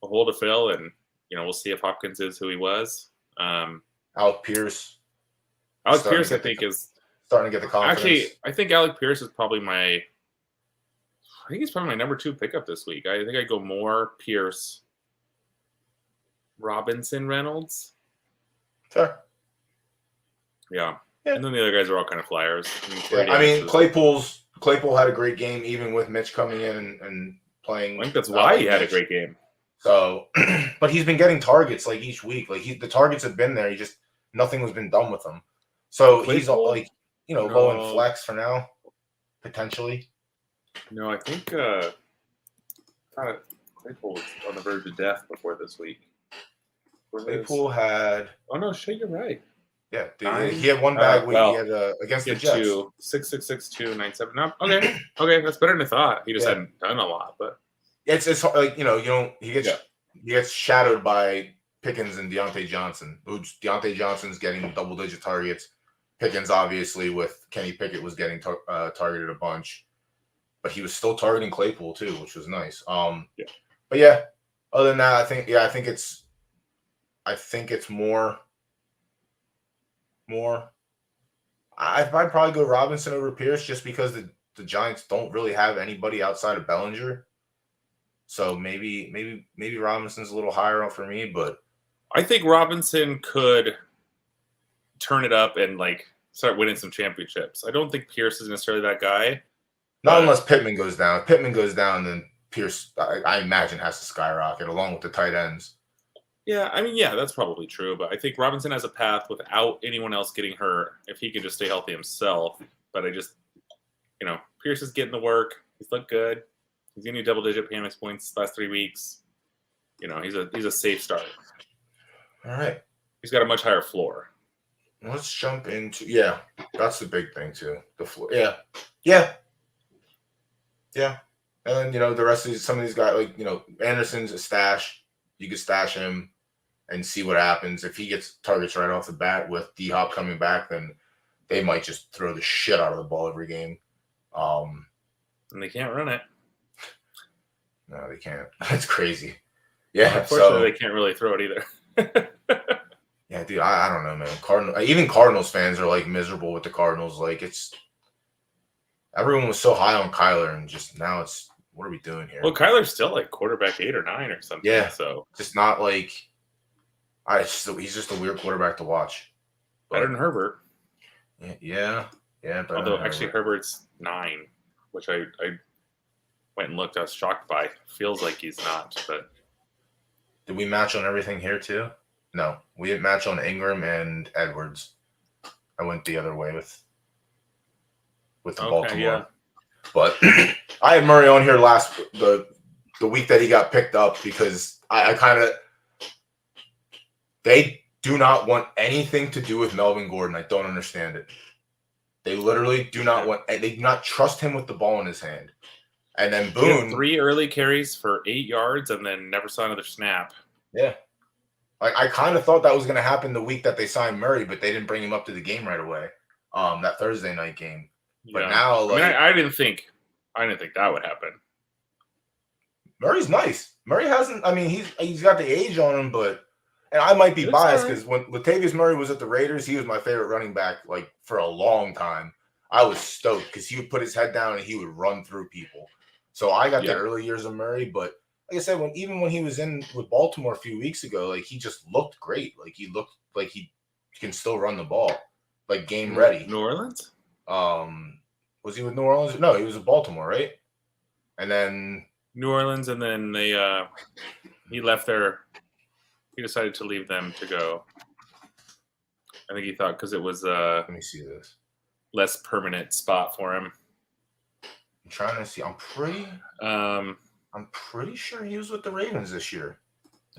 a hole to fill, and we'll see if Hopkins is who he was. Alec Pierce. I think is starting to get the confidence. Actually, I think Alec Pierce is probably he's probably my number 2 pickup this week. I think I go Moore, Pierce, Robinson, Reynolds. Sure. Yeah. Yeah. And then the other guys are all kind of flyers. I mean, Claypool had a great game, even with Mitch coming in and playing. I think that's why he had a great game. So, but he's been getting targets like each week. Like the targets have been there. Nothing has been done with them. So he's like, low in flex for now, potentially. No, I think Claypool was on the verge of death before this week. Claypool had. Oh no, shit, you're right. Yeah, he had one bag week. He had against the Jets. 666-297. No, okay, that's better than I thought. He just hadn't done a lot, but it's like he gets shadowed by Pickens and Deontay Johnson. Deontay Johnson's getting double-digit targets. Pickens, obviously, with Kenny Pickett, was getting targeted a bunch, but he was still targeting Claypool too, which was nice. But yeah, other than that, I think it's more. I'd probably go Robinson over Pierce just because the Giants don't really have anybody outside of Bellinger. So maybe Robinson's a little higher up for me, but I think Robinson could turn it up and like start winning some championships. I don't think Pierce is necessarily that guy. Not unless Pittman goes down. If Pittman goes down, then Pierce, I imagine, has to skyrocket along with the tight ends. Yeah, I mean, that's probably true. But I think Robinson has a path without anyone else getting hurt if he can just stay healthy himself. But I just, Pierce is getting the work. He's looked good. He's getting double-digit payments points last 3 weeks. He's a safe start. All right. He's got a much higher floor. Let's jump into that's the big thing too. The floor. Yeah. And then the rest of some of these guys, like Anderson's a stash. You could stash him and see what happens. If he gets targets right off the bat with D-Hop coming back, then they might just throw the shit out of the ball every game. And they can't run it. No, they can't. That's crazy. Yeah, unfortunately, they can't really throw it either. Yeah, dude, I don't know, man. Even Cardinals fans are like miserable with the Cardinals. Like everyone was so high on Kyler, and just now it's what are we doing here? Well, Kyler's still like quarterback 8 or 9 or something. Yeah, so just not like he's just a weird quarterback to watch. Better than Herbert. Yeah. Although actually Herbert's 9, which I went and looked. I was shocked by. Feels like he's not, but did we match on everything here too? No, we didn't match on Ingram and Edwards. I went the other way with Baltimore. Yeah. But I had Murray on here the week that he got picked up because I kind of they do not want anything to do with Melvin Gordon. I don't understand it. They literally do not they do not trust him with the ball in his hand. And then boom, 3 early carries for 8 yards and then never saw another snap. Yeah. Like I kind of thought that was going to happen the week that they signed Murray, but they didn't bring him up to the game right away. That Thursday night game. But now, I didn't think that would happen. Murray's nice. Murray hasn't. I mean, he's got the age on him, and I might be biased because when Latavius Murray was at the Raiders, he was my favorite running back like for a long time. I was stoked because he would put his head down and he would run through people. So I got the early years of Murray, but like I said, even when he was in with Baltimore a few weeks ago, like he just looked great. Like he looked like he can still run the ball, like game ready. New Orleans? Was he with New Orleans? No, he was with Baltimore, right? And then New Orleans, and then they he left there. He decided to leave them to go. I think he thought because it was let me see this less permanent spot for him. I'm trying to see. I'm pretty sure he was with the Ravens this year.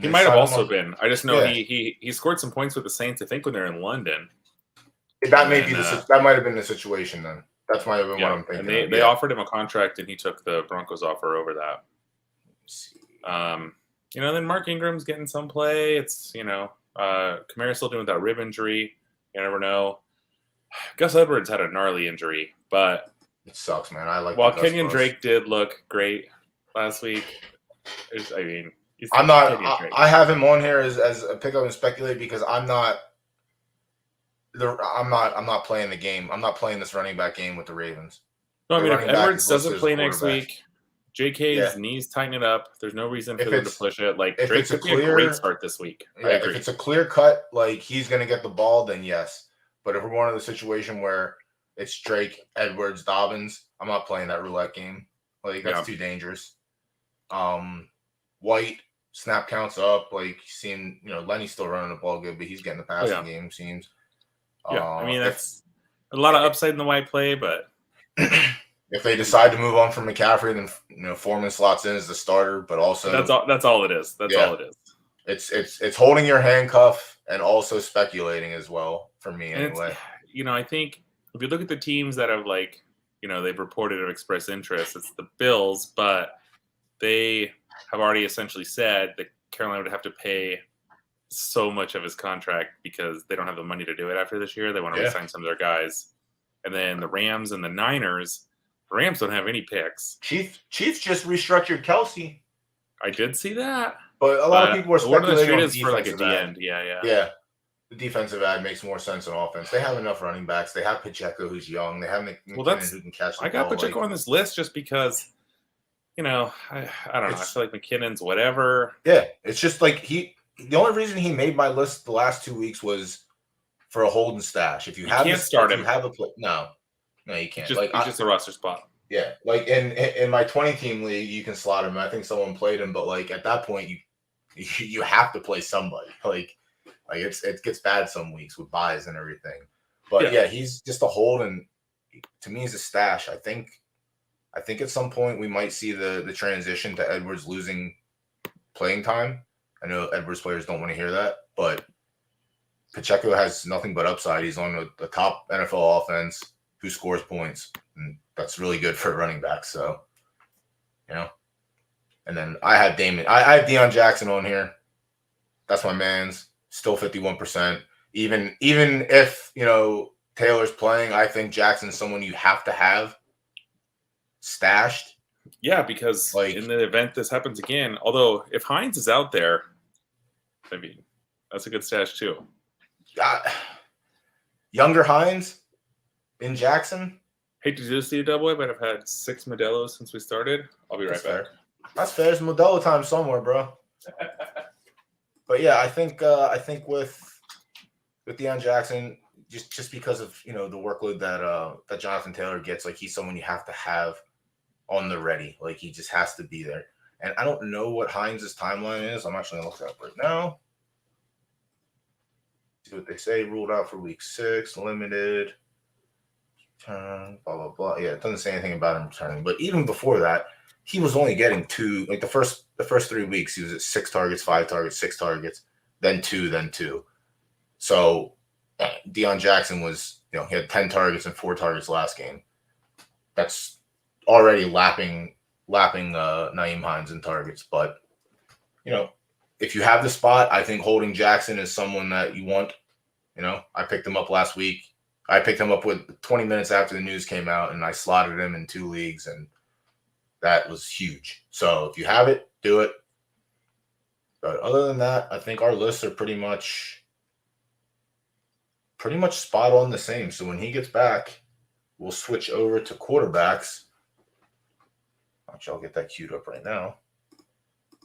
He might have also been. I just know he scored some points with the Saints. I think when they're in London. That might have been the situation then. That's might have been what I'm thinking. And they offered him a contract, and he took the Broncos offer over that. Then Mark Ingram's getting some play. It's Kamara's still doing that rib injury. You never know. Gus Edwards had a gnarly injury, but it sucks, man. While Kenyon Drake did look great last week. I'm not. I have him on here as a pickup and speculate because I'm not playing the game. I'm not playing this running back game with the Ravens. No, I mean if Edwards doesn't play next week, JK's knees tighten it up. There's no reason for them to push it. Like, if Drake it's a could be a clear- great start this week. I Yeah, agree. if it's a clear cut, like he's going to get the ball, then yes. But if we're going to the situation where it's Drake, Edwards, Dobbins, I'm not playing that roulette game. Like, that's too dangerous. White, snap counts up. Like, seeing, Lenny's still running the ball good, but he's getting the passing game, seems. Yeah, I mean, that's a lot of upside in the White play, but if they decide to move on from McCaffrey, then Foreman slots in as the starter, but also that's all it is. That's all it is. It's holding your handcuff and also speculating as well for me anyway. I think if you look at the teams that have they've reported or expressed interest, it's the Bills, but they have already essentially said that Carolina would have to pay so much of his contract because they don't have the money to do it after this year. They want to re-sign some of their guys. And then the Rams and the Niners, the Rams don't have any picks. Chiefs just restructured Kelsey. I did see that. But a lot of people are speculating on for like a D end. Yeah. The defensive end makes more sense than offense. They have enough running backs. They have Pacheco, who's young. They have McKinnon, who can catch the ball. I got Pacheco on this list just because, I don't know. I feel like McKinnon's whatever. Yeah, it's just like the only reason he made my list the last 2 weeks was for a hold and stash. If you can't start him, you have a play. No, you can't. He's just a roster spot. Yeah, like in my 20-team league, you can slot him. I think someone played him, but like at that point, you have to play somebody. Like it gets bad some weeks with buys and everything. But yeah, he's just a hold, and to me, he's a stash. I think at some point we might see the transition to Edwards losing playing time. I know Edwards players don't want to hear that, but Pacheco has nothing but upside. He's on the top NFL offense who scores points, and that's really good for a running back. So, and then I have I have Deion Jackson on here. That's my man's. Still 51%. Even if Taylor's playing, I think Jackson's someone you have to have stashed. Yeah, because in the event this happens again, although if Hines is out there, I mean, that's a good stash too. Younger Hines in Jackson. Hate to do this to you, Doughboy, but I've had 6 Modelos since we started. I'll be right back. That's fair. There's Modelo time somewhere, bro. But yeah, I think with Deion Jackson, just because of the workload that Jonathan Taylor gets, like he's someone you have to have on the ready. Like he just has to be there. And I don't know what Hines' timeline is. I'm actually gonna look it up right now. See what they say. Ruled out for week 6, limited. Blah blah blah. Yeah, it doesn't say anything about him returning. But even before that, he was only getting 2. Like the first 3 weeks, he was at 6 targets, 5 targets, 6 targets, then 2, then 2. So Deion Jackson was, he had 10 targets and 4 targets last game. That's already lapping Nyheim Hines in targets. But if you have the spot, I think holding Jackson is someone that you want. I picked him up last week. I picked him up with 20 minutes after the news came out, and I slotted him in 2 leagues, and that was huge. So if you have it, do it. But other than that, I think our lists are pretty much spot on the same. So when he gets back, we'll switch over to quarterbacks. Actually, I'll get that queued up right now.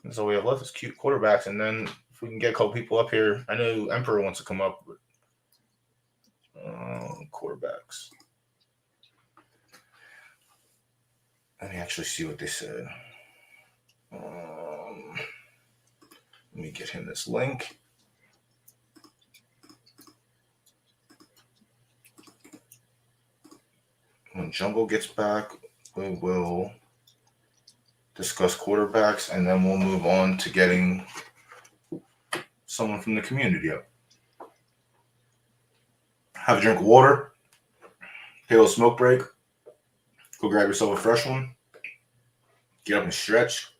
And so we have left is cute quarterbacks, and then if we can get a couple people up here, I know Emperor wants to come up with quarterbacks. Let me actually see what they said. Let me get him this link. When Jungle gets back, we will discuss quarterbacks, and then we'll move on to getting someone from the community up. Have a drink of water. Take a little smoke break. Go grab yourself a fresh one. Get up and stretch.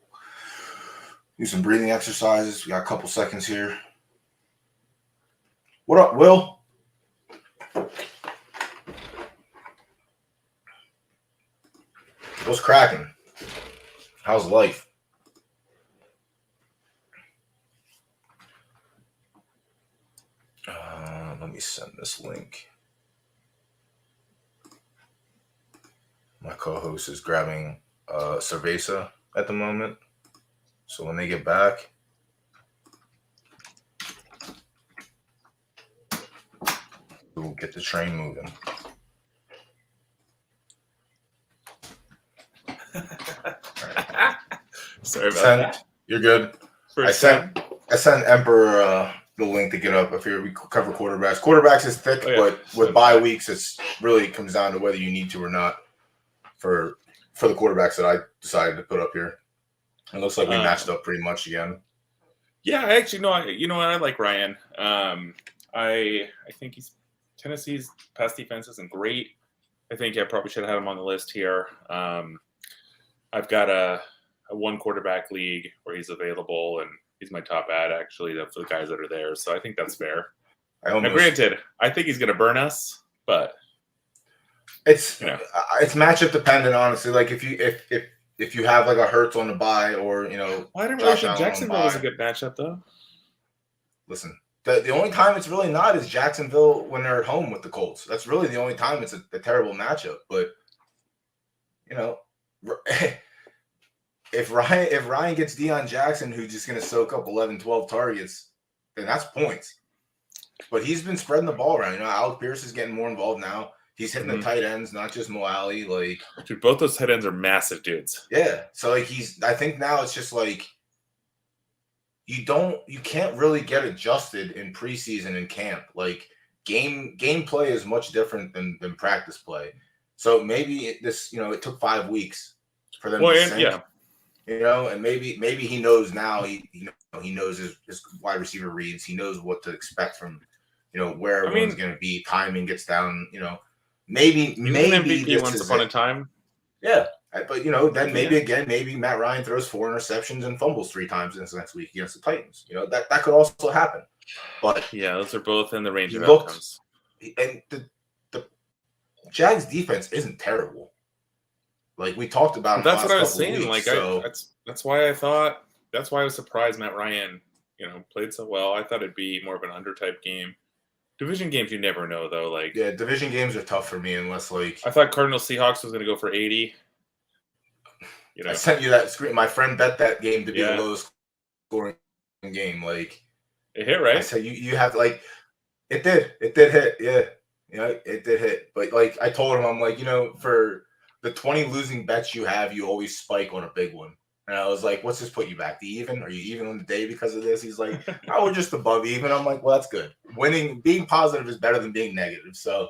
Do some breathing exercises. We got a couple seconds here. What up, Will? What's cracking? How's life? Let me send this link. My co-host is grabbing cerveza. at the moment. So when they get back, we'll get the train moving. Sorry about that. You're good. I sent Emperor the link to get up. If we cover quarterbacks. Quarterbacks is thick, but with bye weeks, it's really comes down to whether you need to or not for the quarterbacks that I decided to put up here. It looks like we matched up pretty much again. Yeah, I actually know. You know what? I like Ryan. I think Tennessee's pass defense isn't great. I think I probably should have had him on the list here. I've got a one quarterback league where he's available, and he's my top ad actually for the guys that are there. So I think that's fair. Now, granted, I think he's going to burn us, but it's matchup dependent, honestly. Like if you have like a Hurts on the bye, or I didn't really think Jacksonville was a good matchup though. Listen, the only time it's really not is Jacksonville when they're at home with the Colts. That's really the only time it's a terrible matchup. But if Ryan gets Deion Jackson, who's just going to soak up 11, 12 targets, then that's points. But he's been spreading the ball around. Alec Pierce is getting more involved now. He's hitting the tight ends, not just Mo Alley. Like, dude, both those tight ends are massive dudes. Yeah. So I think now it's just like you can't really get adjusted in preseason and camp. Like game play is much different than practice play. So maybe it took 5 weeks for them to sink. And maybe he knows now. He knows his wide receiver reads. He knows what to expect from where everyone's going to be. Timing gets down. Maybe MVP once upon a time. Yeah, but then maybe Matt Ryan throws 4 interceptions and fumbles 3 times this next week against the Titans. That could also happen. But yeah, those are both in the range of outcomes. And the Jags defense isn't terrible. Like we talked about. That's what I was saying. That's why I thought. That's why I was surprised Matt Ryan, played so well. I thought it'd be more of an under type game. Division games, you never know though. Like division games are tough for me unless like I thought Cardinals Seahawks was going to go for 80. I sent you that screen. My friend bet that game to be the lowest scoring game. Like it hit, right? I said you have like it did hit. Yeah, it did hit. But like I told him, I'm like for the 20 losing bets you have, you always spike on a big one. And I was like, what's this put you back to even? Are you even on the day because of this? He's like, oh, we're just above even. I'm like, well, that's good. Winning, being positive is better than being negative. So,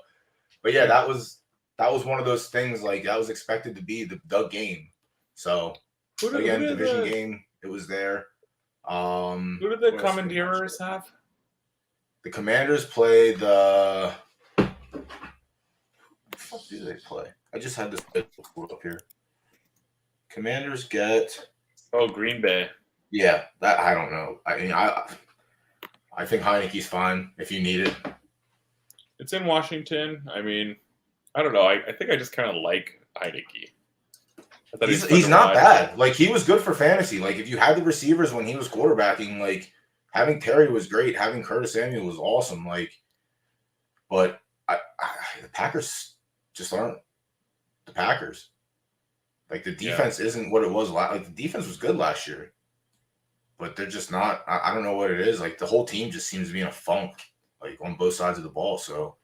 but yeah, that was one of those things like that was expected to be the game. So again, division game, it was there. Who did the Commandeers have? The Commanders play the. What the fuck do they play? I just had this up here. Commanders get Green Bay. Yeah, that I don't know. I mean, I think Heineke's fine if you need it. It's in Washington. I mean, I don't know. I think I just kind of like Heineke. He's not bad. Like he was good for fantasy. Like if you had the receivers when he was quarterbacking, like having Terry was great. Having Curtis Samuel was awesome. Like, but the Packers just aren't the Packers. Like the defense isn't what it was. Like the defense was good last year, but they're just not. I don't know what it is. Like the whole team just seems to be in a funk, like on both sides of the ball. So,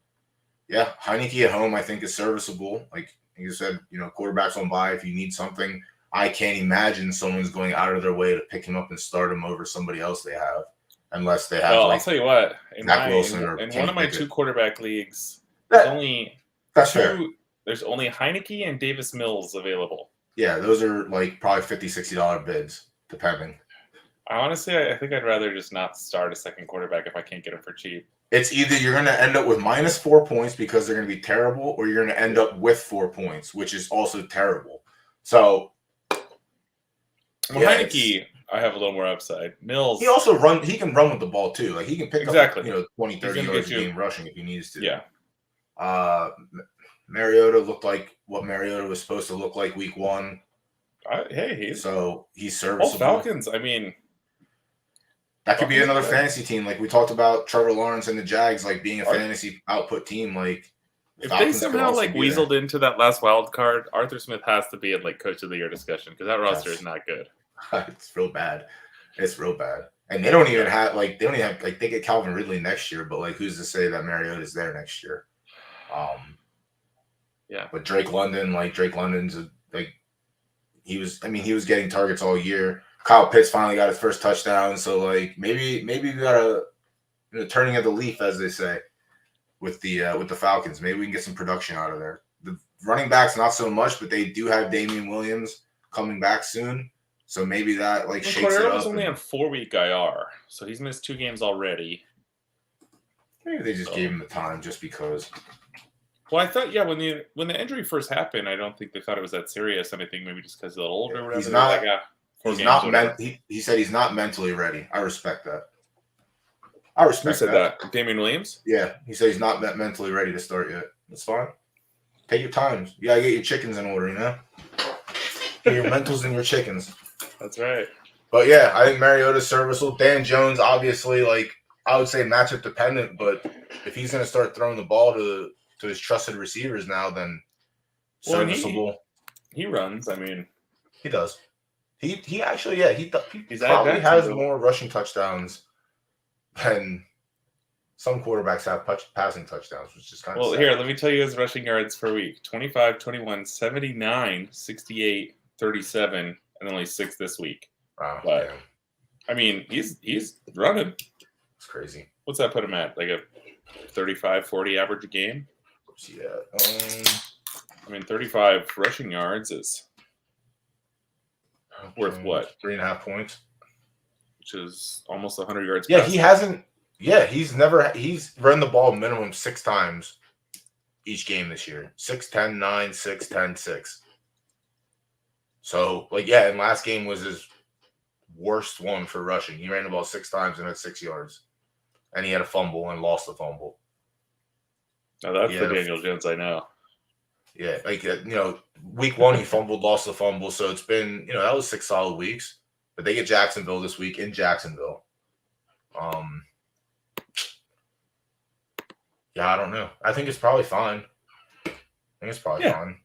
yeah, Heineke at home I think is serviceable. Like you said, quarterbacks on bye. If you need something, I can't imagine someone's going out of their way to pick him up and start him over somebody else they have, unless they have. Well, I'll tell you what. In one of my 2 quarterback leagues, that's fair. There's only Heineke and Davis Mills available. Yeah, those are like probably $50, $60 bids, depending. I think I'd rather just not start a second quarterback if I can't get him for cheap. It's either you're going to end up with minus 4 points because they're going to be terrible, or you're going to end up with 4 points, which is also terrible. So, Heineke, I have a little more upside. Mills, he also he can run with the ball too. Like he can pick up 20, 30 yards a game rushing if he needs to. Yeah. Mariota looked like what Mariota was supposed to look like week 1. He's serviceable. Falcons, I mean, that could be another fantasy team. Like we talked about Trevor Lawrence and the Jags, like being a fantasy output team. Like If they Falcons could somehow also like be there. weaseled into that last wild card, Arthur Smith has to be in like coach of the year discussion because that roster Yes. is not good. It's real bad. It's real bad. And they don't even have they get Calvin Ridley next year, but like who's to say that Mariota's there next year? Yeah. But Drake London's he was getting targets all year. Kyle Pitts finally got his first touchdown, so like maybe we got a turning of the leaf, as they say, with the Falcons. Maybe we can get some production out of there. The running backs not so much, but they do have Damian Williams coming back soon. So maybe that shakes it up. Was only on 4-week IR, so he's missed 2 games already. Maybe they just gave him the time just because. Well, I thought when the injury first happened, I don't think they thought it was that serious. And I think maybe just because he's a little older or whatever. He said he's not mentally ready. I respect that. Who said that? Damian Williams? Yeah, he said he's not mentally ready to start yet. That's fine. Take your time. You gotta get your chickens in order, Get your mentals and your chickens. That's right. But yeah, I think Mariota's serviceable. Dan Jones, obviously, I would say matchup dependent, but if he's gonna start throwing the ball to his trusted receivers now, then serviceable. He runs. I mean, he does. He actually, he probably has more rushing touchdowns than some quarterbacks have passing touchdowns, which is kind of sad. Here, let me tell you his rushing yards per week. 25, 21, 79, 68, 37, and only 6 this week. Wow. But, I mean, he's running. It's crazy. What's that put him at? Like a 35, 40 average a game? Yeah. 35 rushing yards is worth what? 3.5 points. Which is almost 100 yards. Yeah, he hasn't. Yeah, he's run the ball minimum 6 times each game this year. 6, 10, 9, 6, 10, 6. So, and last game was his worst one for rushing. He ran the ball 6 times and had 6 yards. And he had a fumble and lost the fumble. Now that's the Daniel Jones I know. Yeah, week 1 he fumbled, lost the fumble. So it's been, that was 6 solid weeks. But they get Jacksonville this week in Jacksonville. Yeah, I don't know. I think it's probably fine. Fine.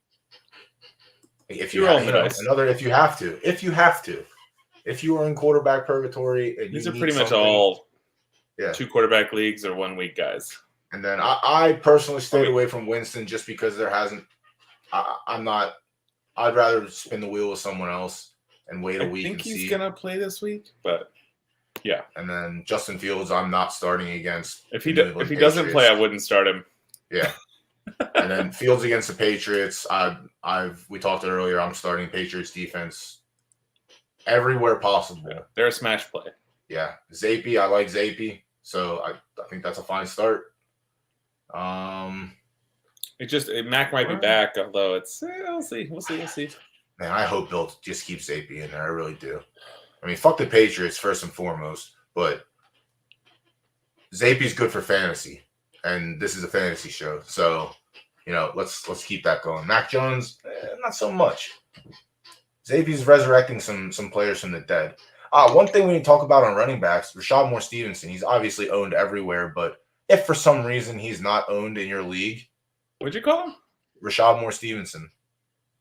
If you have, if you have to, if you are in quarterback purgatory, and these are pretty much all 2 quarterback leagues or 1 week guys. And then I personally stayed away from Winston just because there hasn't. I'd rather spin the wheel with someone else and wait a week. I think he's gonna play this week, but yeah. And then Justin Fields, I'm not starting against. If he doesn't play, I wouldn't start him. Yeah. And then Fields against the Patriots. We talked earlier. I'm starting Patriots defense everywhere possible. Yeah, they're a smash play. Yeah, Zappi. I like Zappi, so I think that's a fine start. Mac might be back, although it's we'll see. Man, I hope Bill just keeps Zappi in there. I really do. I mean, fuck the Patriots first and foremost, but Zappi's good for fantasy, and this is a fantasy show, so let's keep that going. Mac Jones, not so much. Zappi's resurrecting some players from the dead. One thing we need to talk about on running backs, Rashad Moore Stevenson. He's obviously owned everywhere, but if for some reason he's not owned in your league, what'd you call him? Rashad Moore Stevenson.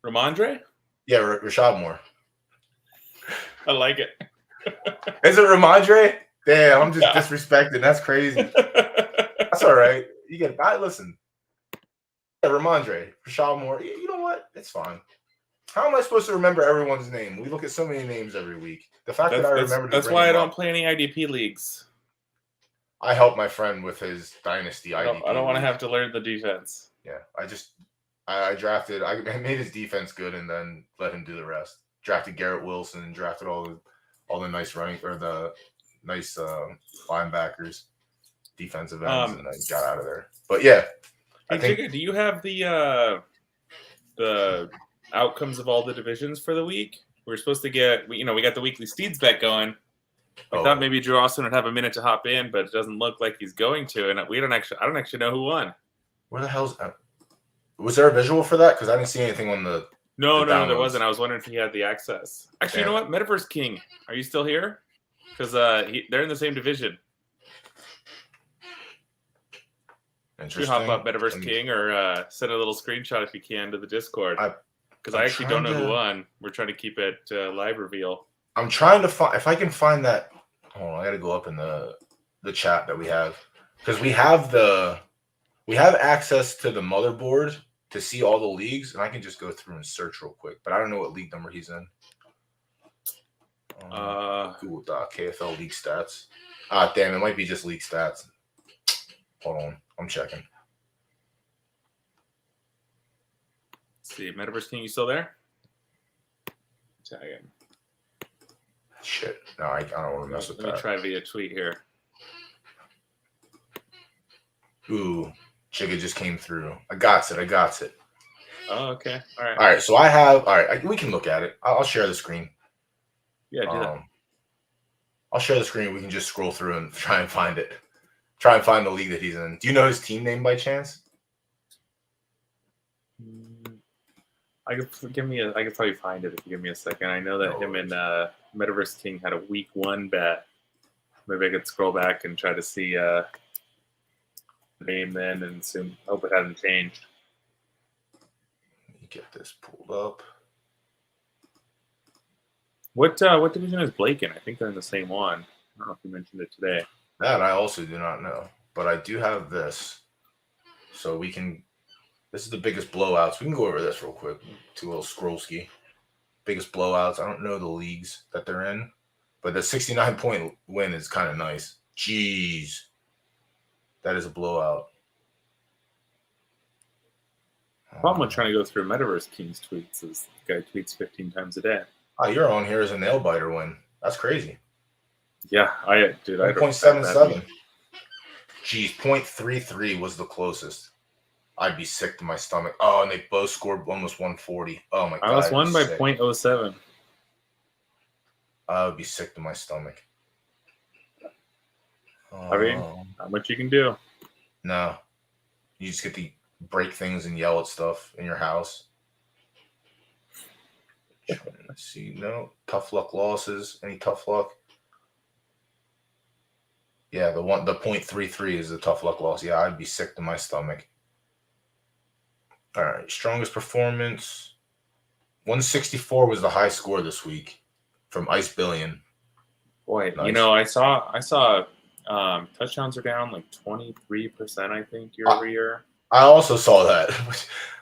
Ramondre? Yeah, Rashad Moore. I like it. Is it Ramondre? Damn, I'm just disrespecting. That's crazy. That's all right. You get it. Listen. Yeah, Ramondre, Rashad Moore. You know what? It's fine. How am I supposed to remember everyone's name? We look at so many names every week. The fact that I remember. That's why I don't play any IDP leagues. I help my friend with his dynasty IDP. I don't want to have to learn the defense. Yeah, I drafted. I made his defense good and then let him do the rest. Drafted Garrett Wilson and drafted all the nice running or the nice linebackers, defensive ends, and then got out of there. But yeah, I think. Do you have the outcomes of all the divisions for the week? We're supposed to get. We got the weekly Steeds bet going. I thought maybe Drew Austin would have a minute to hop in, but it doesn't look like he's going to, and I don't actually know who won. Where the hell's that? Was there a visual for that? Because I didn't see anything on the. No, there wasn't. I was wondering if he had the access. Actually, You know what? Metaverse King, are you still here? Because they're in the same division. Interesting. You hop up Metaverse King or send a little screenshot if you can to the Discord. Because I actually don't know who won. We're trying to keep it live reveal. I'm trying to find if I can find that. Hold on, I got to go up in the chat that we have because we have access to the motherboard to see all the leagues, and I can just go through and search real quick. But I don't know what league number he's in. Google Doc KFL league stats. Damn, it might be just league stats. Hold on, I'm checking. Let's see, Metaverse King, you still there? Tag him. Shit, no, I don't want to mess with that. Let me try via tweet here. Ooh, Chica just came through. I got it. Oh, okay. All right. So I have. All right, we can look at it. I'll share the screen. Yeah, do that. I'll share the screen. We can just scroll through and try and find it. Try and find the league that he's in. Do you know his team name by chance? I could probably find it if you give me a second. I know that him and Metaverse King had a week 1 bet. Maybe I could scroll back and try to see the name then and hope it hasn't changed. Let me get this pulled up. What division is Blake in? I think they're in the same one. I don't know if you mentioned it today. That I also do not know, but I do have this, so we can. This is the biggest blowouts. We can go over this real quick. Two little scrollski. Biggest blowouts. I don't know the leagues that they're in, but the 69-point win is kind of nice. Jeez, that is a blowout. Problem with trying to go through Metaverse King's tweets is the guy tweets 15 times a day. Oh, you're on here as a nail biter win. That's crazy. Yeah, I 0.77. Geez, 0.33 was the closest. I'd be sick to my stomach. Oh, and they both scored almost 140. Oh my god. I almost won by 0.07. I would be sick to my stomach. I mean, not much you can do. No. You just get to break things and yell at stuff in your house. Let's see. No. Tough luck losses. Any tough luck? Yeah, the 0.33 is the tough luck loss. Yeah, I'd be sick to my stomach. All right, strongest performance. 164 was the high score this week from Ice Billion. Boy, nice. I saw touchdowns are down like 23%, I think, year over year. I also saw that,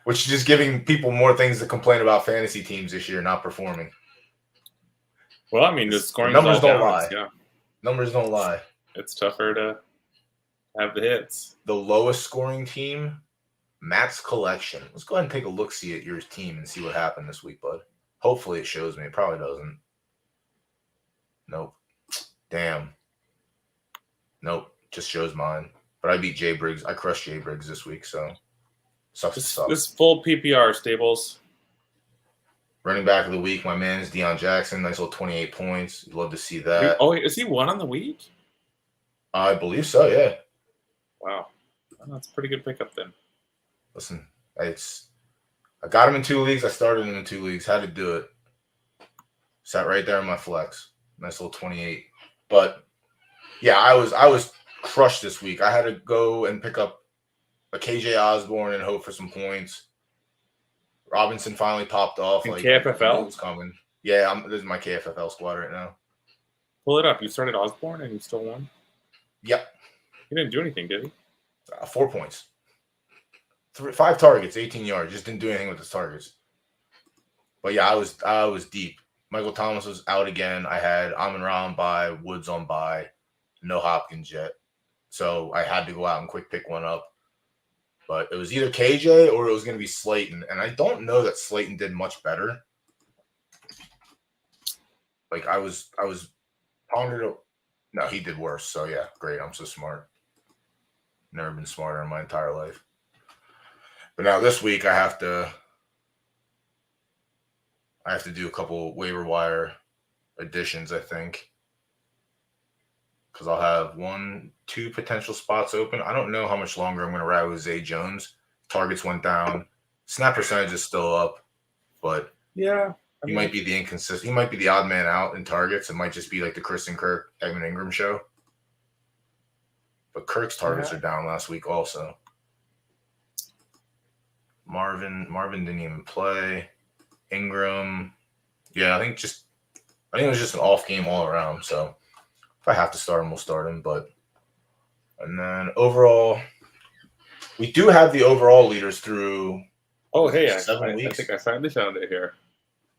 which is just giving people more things to complain about fantasy teams this year not performing. Well, I mean, the scoring numbers don't down, lie. Yeah. Numbers don't lie. It's tougher to have the hits. The lowest scoring team, Matt's Collection. Let's go ahead and take a look-see at your team and see what happened this week, bud. Hopefully it shows me. It probably doesn't. Nope. Damn. Nope. Just shows mine. But I beat Jay Briggs. I crushed Jay Briggs this week, so sucks to suck. This full PPR, Stables. Running back of the week, my man is Deion Jackson. Nice little 28 points. You'd love to see that. Oh, is he 1 on the week? I believe so, yeah. Wow. Well, that's a pretty good pickup then. Listen, I got him in 2 leagues. I started him in 2 leagues. Had to do it. Sat right there in my flex. Nice little 28. But yeah, I was crushed this week. I had to go and pick up a KJ Osborne and hope for some points. Robinson finally popped off. In KFFL? It was coming. Yeah, this is my KFFL squad right now. Pull it up. You started Osborne and you still won? Yep. He didn't do anything, did he? 4 points. 5 targets, 18 yards. Just didn't do anything with his targets. But yeah, I was deep. Michael Thomas was out again. I had Amon-Ra on bye, Woods on bye, no Hopkins yet. So I had to go out and quick pick one up. But it was either KJ or it was going to be Slayton. And I don't know that Slayton did much better. Like I was pondered. No, he did worse. So yeah, great. I'm so smart. Never been smarter in my entire life. But now this week I have to do a couple waiver wire additions, I think. Because I'll have 1, 2 potential spots open. I don't know how much longer I'm going to ride with Zay Jones. Targets went down. Snap percentage is still up. But yeah, he might be the inconsistent. He might be the odd man out in targets. It might just be like the Kristen Kirk, Evan Ingram show. But Kirk's targets are down last week also. Marvin didn't even play. Ingram. Yeah, I think it was just an off game all around. So if I have to start him, we'll start him. And then overall, we do have the overall leaders through. Oh, hey, 7 weeks. I think I finally found it here.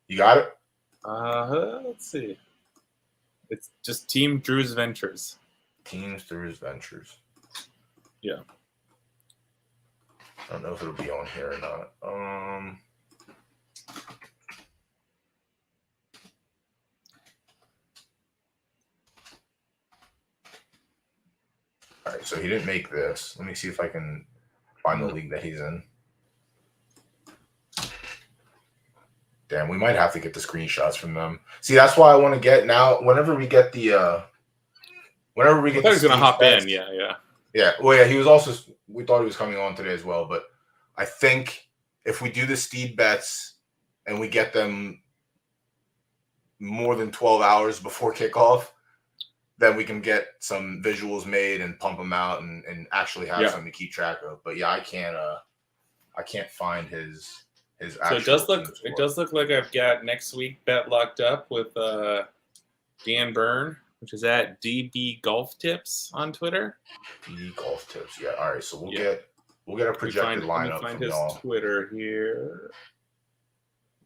You got it? Let's see. It's just Team Drew's Ventures. Teams through his ventures. Yeah. I don't know if it'll be on here or not. All right, so he didn't make this. Let me see if I can find the league that he's in. Damn, we might have to get the screenshots from them. See, that's why I want to get now. Whenever we get the, I thought he was gonna hop in. Yeah. Yeah. Well, yeah, he was also. We thought he was coming on today as well, but I think if we do the Steed bets and we get them more than 12 hours before kickoff, then we can get some visuals made and pump them out and actually have something to keep track of. But yeah, I can't find his. So it does look like I've got next week bet locked up with Dan Byrne, which is at DB Golf Tips on Twitter. DB Golf Tips, yeah. All right, so we'll get a projected lineup from y'all. Twitter here.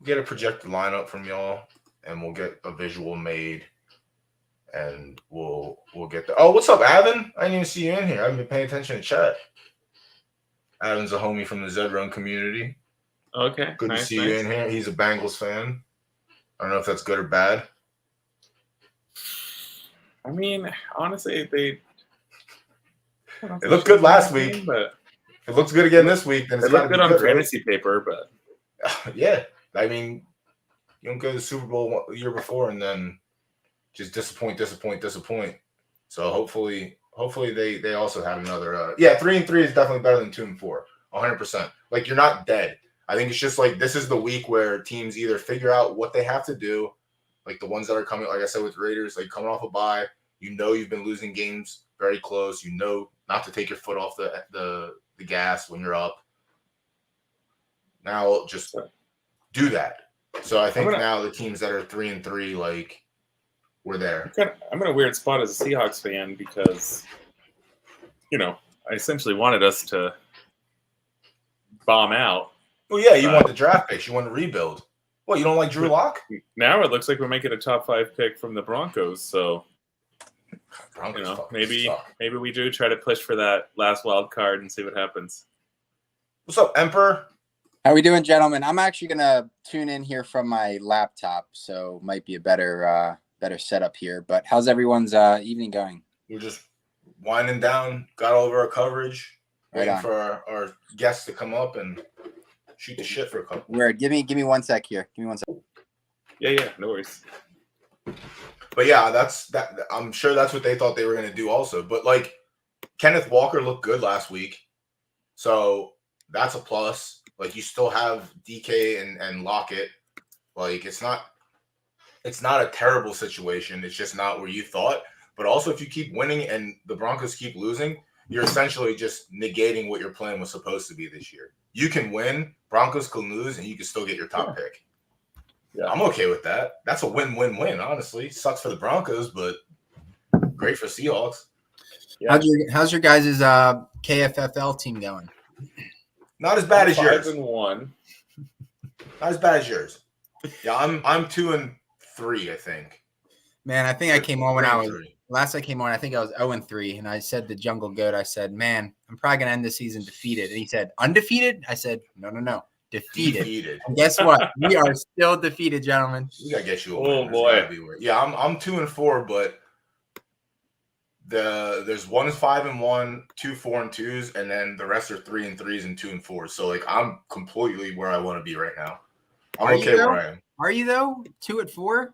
We'll get a projected lineup from y'all, and we'll get a visual made, and we'll get the. Oh, what's up, Avin? I didn't even see you in here. I haven't been paying attention to chat. Avin's a homie from the Zed-Run community. Okay. Good to see you in here. He's a Bengals fan. I don't know if that's good or bad. I mean, honestly, they looked good last week, but if it looks good again this week, then it's looked good on fantasy paper. But yeah, I mean, you don't go to the Super Bowl the year before and then just disappoint. So hopefully they also had another. 3-3 is definitely better than 2-4, 100%. Like you're not dead. I think it's just like this is the week where teams either figure out what they have to do, like the ones that are coming, like I said with Raiders, like coming off a bye, you've been losing games very close. Not to take your foot off the gas when you're up. Now just do that. So I think now the teams that are 3-3, like we're there. I'm in a weird spot as a Seahawks fan because, I essentially wanted us to bomb out. Well, yeah, you want the draft picks. You want to rebuild. What, you don't like Drew Lock? Now it looks like we're making a top 5 pick from the Broncos. So, maybe we do try to push for that last wild card and see what happens. What's up, Emperor? How we doing, gentlemen? I'm actually gonna tune in here from my laptop, so might be a better setup here. But how's everyone's evening going? We're just winding down. Got all of our coverage. Waiting for our guests to come up and shoot the shit for a couple. Where? Give me 1 sec here. Give me 1 sec. Yeah, no worries. But yeah, that's that. I'm sure that's what they thought they were going to do also. But like, Kenneth Walker looked good last week, so that's a plus. Like, you still have DK and Lockett. Like, it's not a terrible situation. It's just not where you thought. But also, if you keep winning and the Broncos keep losing, you're essentially just negating what your plan was supposed to be this year. You can win, Broncos can lose, and you can still get your top pick. Yeah, I'm okay with that. That's a win-win-win, honestly. Sucks for the Broncos, but great for Seahawks. Yeah. How's your guys' KFFL team going? Not as bad as yours. 5-1. Not as bad as yours. Yeah, I'm 2-3, I think. Man, I think I came on when I came on, I think I was 0-3, and I said to JungleGoat, I said, man, I'm probably going to end the season defeated. And he said, undefeated? I said, no, defeated. And guess what? We are still defeated, gentlemen. We got to get you a win. Oh, boy. Yeah, I'm 2-4, but there's one is 5-1, 2 4-2s, and then the rest are 3-3s and 2-4. So, like, I'm completely where I want to be right now. I'm okay where I am. Are you, though? 2-4?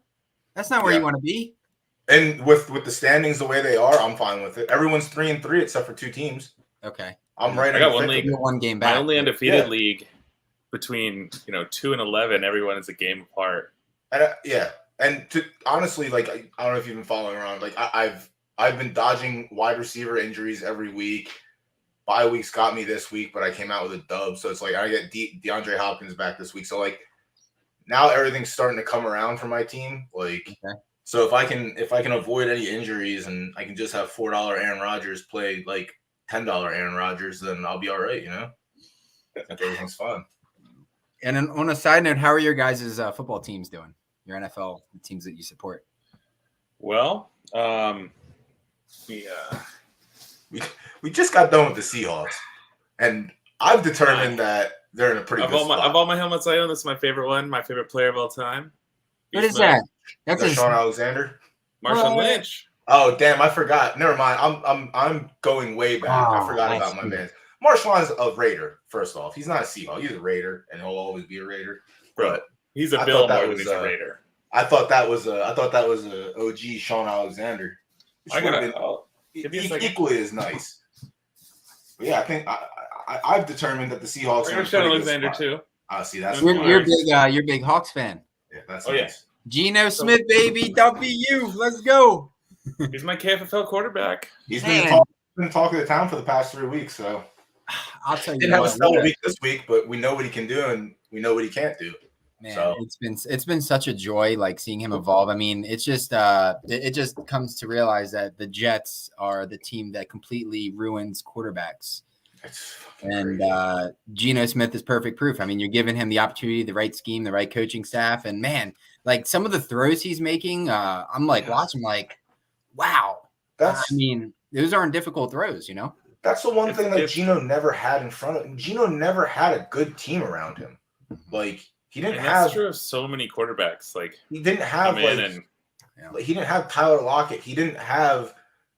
That's not where you want to be. And with the standings the way they are, I'm fine with it. Everyone's 3-3 except for 2 teams. Okay. I'm right. I got one game back. My only undefeated league between 2 and 11. Everyone is a game apart. And honestly, like, I don't know if you've been following around. Like, I've been dodging wide receiver injuries every week. bye weeks got me this week, but I came out with a dub. So it's like I get DeAndre Hopkins back this week. So like now everything's starting to come around for my team. Like, so if I can avoid any injuries and I can just have $4 Aaron Rodgers play like $10 Aaron Rodgers, then I'll be all right. You know, I think everything's fun. And on a side note, how are your guys' football teams doing? Your NFL teams that you support? Well, we just got done with the Seahawks, and I've determined that they're in a pretty good spot. Of all my helmets I own, this is my favorite one. My favorite player of all time. What is that? That's Sean Alexander. Marshawn Lynch. Oh damn! I forgot. Never mind. I'm going way back. I forgot about my man. Marshawn's a Raider. First off, he's not a Seahawk. He's a Raider, and he'll always be a Raider. But he's a Bill more than he's a Raider. I thought that was a OG Sean Alexander. Equally as nice. But yeah, I think I've determined that the Seahawks are Sean Alexander too. See, that's you're big Hawks fan. Yeah, that's nice. Geno Smith, baby, W. Let's go. He's my KFFL quarterback. He's been talk of the town for the past 3 weeks. So I'll tell you. Didn't have a stellar week this week, but we know what he can do and we know what he can't do. Man, so it's been such a joy, like seeing him evolve. I mean, it's just it just comes to realize that the Jets are the team that completely ruins quarterbacks. And Geno Smith is perfect proof. I mean, you're giving him the opportunity, the right scheme, the right coaching staff, and man, like some of the throws he's making, I'm like watching, like, wow. I mean, those aren't difficult throws, you know. That's the one thing that Geno never had in front of him. Geno never had a good team around him. Like. He didn't have. That's true of so many quarterbacks. Like he didn't have he didn't have Tyler Lockett. He didn't have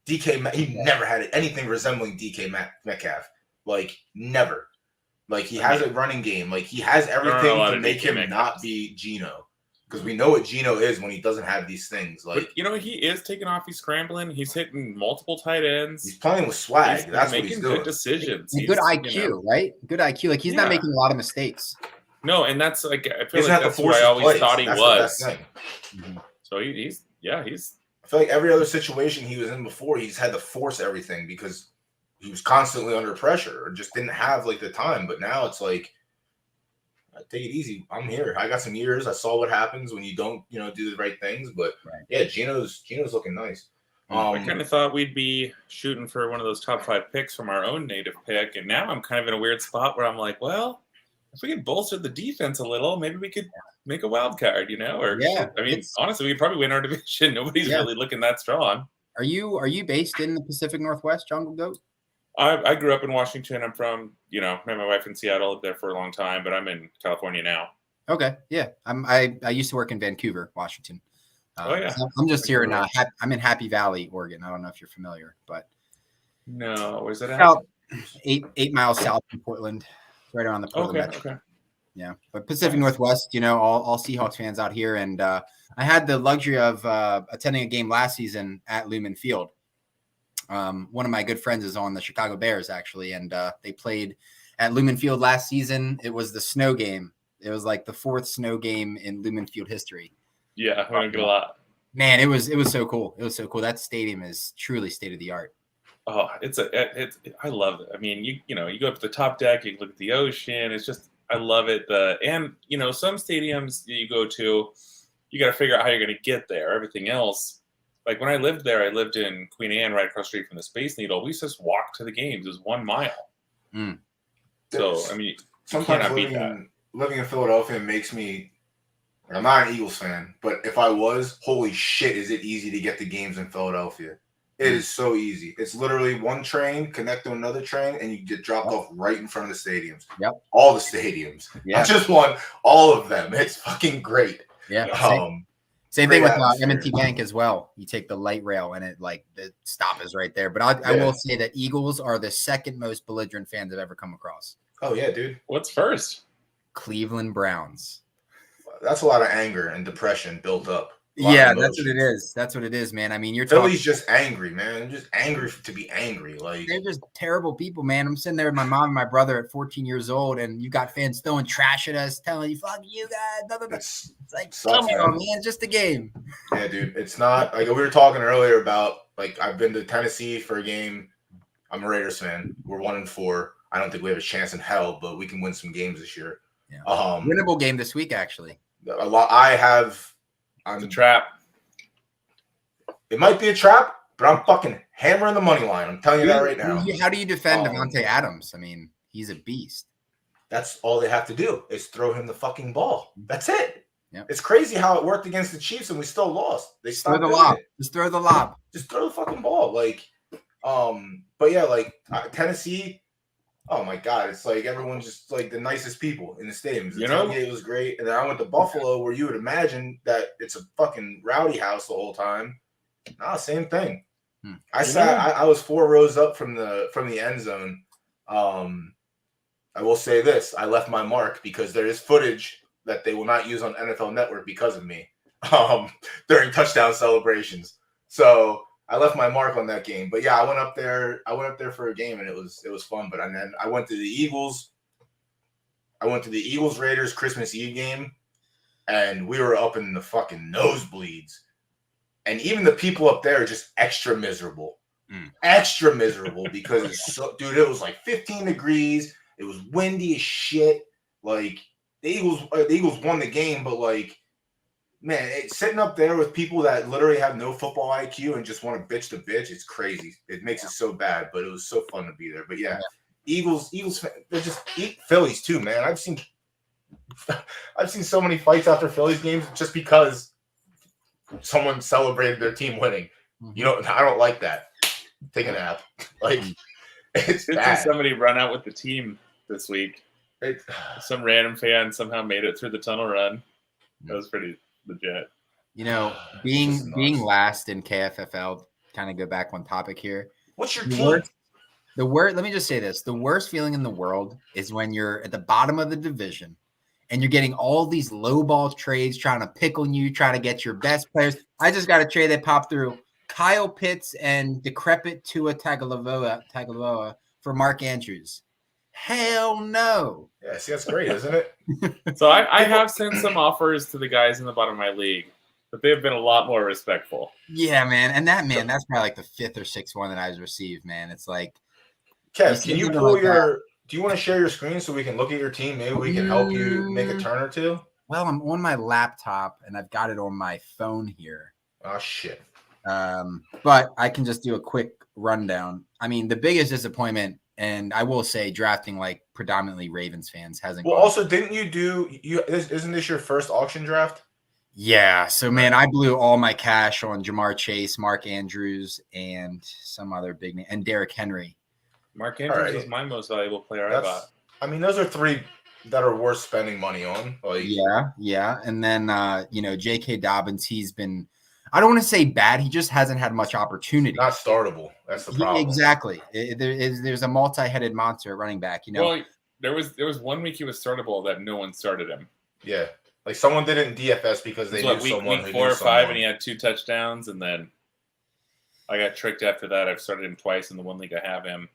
DK. He never had anything resembling DK Metcalf. Like never. Like he has a running game. Like he has everything to make him not be Geno. Because we know what Geno is when he doesn't have these things. Like but, he is taking off. He's scrambling. He's hitting multiple tight ends. He's playing with swag. That's what he's doing. Good decisions. Good IQ, right? Good IQ. Like he's not making a lot of mistakes. No, and that's like I feel like that's what I always thought he was. So he's. I feel like every other situation he was in before, he's had to force everything because he was constantly under pressure or just didn't have like the time. But now it's like, take it easy. I'm here. I got some years. I saw what happens when you don't, do the right things. But yeah, Geno's looking nice. I kind of thought we'd be shooting for one of those top 5 picks from our own native pick, and now I'm kind of in a weird spot where I'm like, well. If we could bolster the defense a little, maybe we could make a wild card, Or I mean, honestly, we could probably win our division. Nobody's really looking that strong. Are you based in the Pacific Northwest, JungleGoat? I grew up in Washington. I'm from, met my wife in Seattle, lived there for a long time, but I'm in California now. Okay, yeah. I used to work in Vancouver, Washington. So I'm just here in I'm in Happy Valley, Oregon. I don't know if you're familiar, but no, where's that at? About 8 miles south from Portland. Right around the Portland. Okay. Yeah, but Pacific Northwest, all Seahawks fans out here, and I had the luxury of attending a game last season at Lumen Field. One of my good friends is on the Chicago Bears, actually, and they played at Lumen Field last season. It was the snow game. It was like the 4th snow game in Lumen Field history. Yeah, I went a lot. Man, it was so cool. It was so cool. That stadium is truly state of the art. Oh, I love it. I mean, you go up to the top deck, you look at the ocean. It's just, I love it. And some stadiums you go to, you got to figure out how you're going to get there. Everything else, like when I lived there, I lived in Queen Anne, right across the street from the Space Needle. We used to just walk to the games. It was 1 mile. So, I mean, sometimes living in Philadelphia makes me. I'm not an Eagles fan, but if I was, holy shit, is it easy to get to games in Philadelphia? It is so easy. It's literally one train connect to another train, and you get dropped off right in front of the stadiums. Yep. All the stadiums. Yeah. Not just one, all of them. It's fucking great. Yeah. Same thing with M&T Bank as well. You take the light rail, and it the stop is right there. But I will say that Eagles are the second most belligerent fans I've ever come across. Oh yeah, dude. What's first? Cleveland Browns. That's a lot of anger and depression built up. Yeah, that's what it is. That's what it is, man. I mean, Philly's just angry, man. Just angry to be angry. Like they're just terrible people, man. I'm sitting there with my mom and my brother at 14 years old, and you got fans throwing trash at us, telling you, "Fuck you guys." Blah, blah, blah. It's like, come on, man. It's just a game. Yeah, dude. It's not like we were talking earlier about. Like I've been to Tennessee for a game, I'm a Raiders fan. We're 1-4. I don't think we have a chance in hell, but we can win some games this year. Yeah. Winnable game this week, actually. A lot. It's a trap. It might be a trap, but I'm fucking hammering the money line. I'm telling you that right now. How do you defend Devontae Adams? I mean, he's a beast. That's all they have to do is throw him the fucking ball. That's it. Yep. It's crazy how it worked against the Chiefs and we still lost. They stopped throw the lob. Just throw the lob. Just throw the fucking ball. But yeah, Tennessee. Oh my God, it's like everyone's just like the nicest people in the stadiums. The tailgate was great, and then I went to Buffalo, where you would imagine that it's a fucking rowdy house the whole time. Nah, same thing. I was 4 rows up from the end zone. I will say this: I left my mark because there is footage that they will not use on NFL Network because of me during touchdown celebrations. So I left my mark on that game. But yeah, I went up there for a game and it was fun. But then I went to the Eagles. I went to the Eagles Raiders Christmas Eve game, and we were up in the fucking nosebleeds. And even the people up there are just extra miserable. Extra miserable because it was like 15 degrees. It was windy as shit. Like the Eagles won the game, but like, man, sitting up there with people that literally have no football IQ and just want to bitch, it's crazy. It makes it so bad, but it was so fun to be there. But yeah. Eagles, they're just Phillies too, man. I've seen so many fights after Phillies games just because someone celebrated their team winning. You know, I don't like that. Take a nap. Like, it's bad. Somebody run out with the team this week. Some random fan somehow made it through the tunnel run. That was pretty legit. You know, being last in KFFL, kind of go back one topic here. What's your team? Let me just say this. The worst feeling in the world is when you're at the bottom of the division and you're getting all these low ball trades trying to pickle you, trying to get your best players. I just got a trade that popped through. Kyle Pitts and decrepit Tua Tagovailoa for Mark Andrews. Hell no. Yeah, see, that's great, isn't it? So I have sent some offers to the guys in the bottom of my league, but they've been a lot more respectful. Yeah, man. And that's probably like the 5th or 6th one that I've received, man. It's like, Kev, can you pull do you want to share your screen so we can look at your team? Maybe we can help you make a turn or two. Well, I'm on my laptop and I've got it on my phone here. Oh shit. But I can just do a quick rundown. I mean, the biggest disappointment, and I will say drafting like predominantly Ravens fans hasn't. Well, also, didn't isn't this your first auction draft? Yeah. So, man, I blew all my cash on Jamar Chase, Mark Andrews, and some other big name, and Derrick Henry. Mark Andrews was my most valuable player I bought. I mean, those are 3 that are worth spending money on. Like, yeah. And then, J.K. Dobbins, he's been, I don't want to say bad. He just hasn't had much opportunity. Not startable. That's the problem. Exactly. There's a multi-headed monster running back. You know. Well, there was 1 week he was startable that no one started him. Yeah, like someone did it in DFS because they knew someone. Week 4 or 5, and he had 2 touchdowns, and then I got tricked after that. I've started him twice in the 1 league I have him.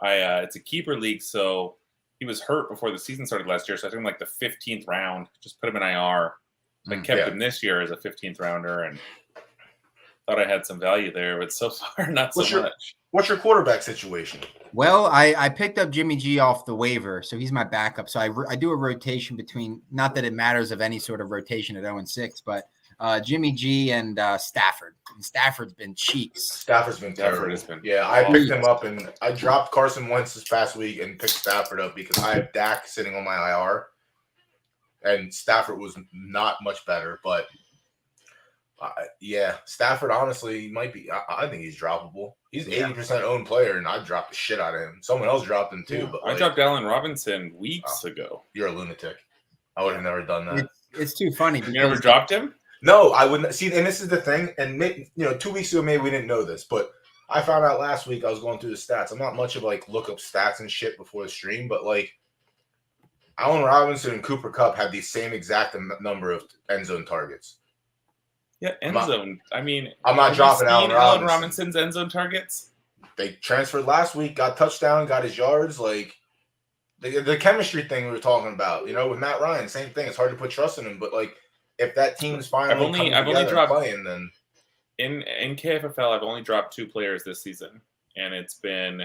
It's a keeper league, so he was hurt before the season started last year. So I took him like the 15th round, just put him in IR. So I kept him this year as a 15th rounder, and thought I had some value there, but so far not so much. What's your quarterback situation? Well, I picked up Jimmy G off the waiver, so he's my backup. So I do a rotation between, not that it matters of any sort of rotation at 0-6, but Jimmy G and Stafford. And Stafford's been cheeks. Stafford's been terrible. I picked him up, and I dropped Carson Wentz this past week and picked Stafford up because I have Dak sitting on my IR, and Stafford was not much better, but Stafford honestly might be. I think he's droppable. He's 80% owned player, and I dropped the shit out of him. Someone else dropped him too. But I dropped Allen Robinson weeks ago. You're a lunatic. I would have never done that. It's too funny. You never dropped him? No, I wouldn't. See, and this is the thing. And 2 weeks ago, maybe we didn't know this, but I found out last week. I was going through the stats. I'm not much of like look up stats and shit before the stream, but like Allen Robinson and Cooper Kupp had the same exact number of end zone targets. Yeah, end zone. I mean, I'm not dropping Allen Robinson's end zone targets. They transferred last week, got touchdown, got his yards. Like the chemistry thing we were talking about, with Matt Ryan, same thing. It's hard to put trust in him, but like if that team's finally I've only dropped playing, then in KFFL, I've only dropped 2 players this season, and it's been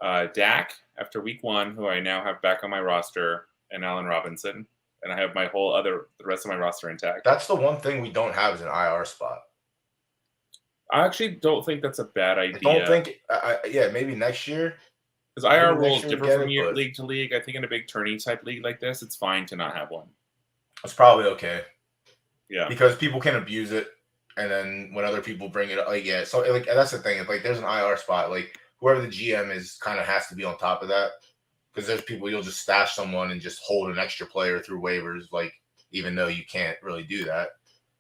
Dak after week 1, who I now have back on my roster, and Allen Robinson, and I have the rest of my roster intact. That's the one thing we don't have is an IR spot. I actually don't think that's a bad idea. I don't think, maybe next year. Because IR rules differ from league to league. I think in a big tourney type league like this, it's fine to not have one. It's probably okay. Yeah. Because people can abuse it, and then when other people bring it up, so that's the thing. It's like there's an IR spot. Like whoever the GM is kind of has to be on top of that. Because there's people you'll just stash someone and just hold an extra player through waivers, like even though you can't really do that.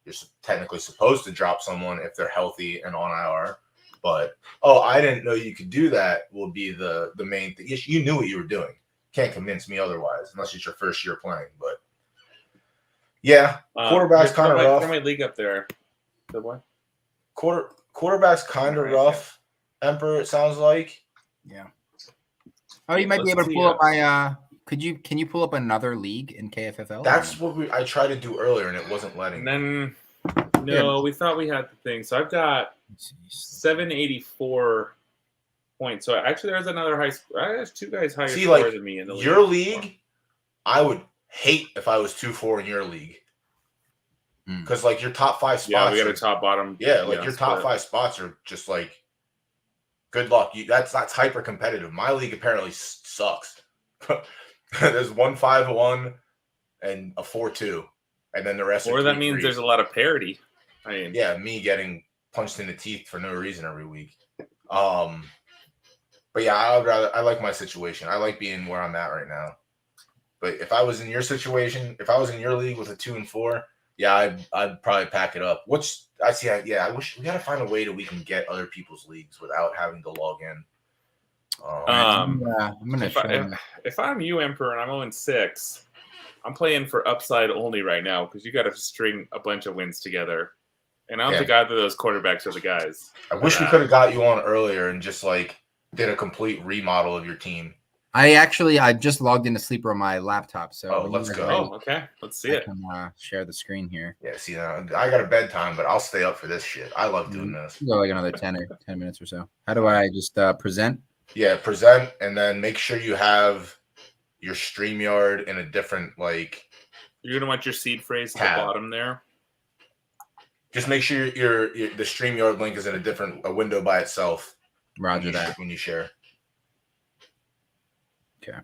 You're technically supposed to drop someone if they're healthy and on IR. But, I didn't know you could do that will be the main thing. You knew what you were doing. Can't convince me otherwise, unless it's your first year playing. But, yeah, quarterback's kind of rough. Throw my league up there. Good boy. Quarterback's kind of rough, Emperor, it sounds like. Yeah. Oh, you might be able to pull up my can you pull up another league in KFFL? That's what I tried to do earlier and it wasn't letting. And then we thought we had the thing. So I've got 784 points. So actually there's another high score. There's 2 guys higher score than me in the league. Your league, I would hate if I was 2-4 in your league. Because your top 5 spots. Yeah, we got a top bottom. Yeah, your top 5 spots are just good luck. That's hyper competitive. My league apparently sucks. There's 1 5-1 and a 4-2, and then the rest. Or that means there's a lot of parity. Me getting punched in the teeth for no reason every week. But yeah, I like my situation. I like being where I'm at right now. But if I was in your situation, if I was in your league with a 2 and 4, I'd probably pack it up. Which I wish we gotta find a way that we can get other people's leagues without having to log in. I'm gonna. If I'm you, Emperor, and I'm 0-6, I'm playing for upside only right now because you got to string a bunch of wins together, and I don't think either of those quarterbacks are the guys. I wish we could have got you on earlier and just did a complete remodel of your team. I just logged into Sleeper on my laptop, so let's go. Oh, okay, let's see it. I can share the screen here. Yeah, see, I got a bedtime, but I'll stay up for this shit. I love doing this. Go another 10 minutes or so. How do I just present? Yeah, present, and then make sure you have your StreamYard in a different You're gonna want your seed phrase at the bottom there. Just make sure your the StreamYard link is in a window by itself. Roger that. When you share. Okay.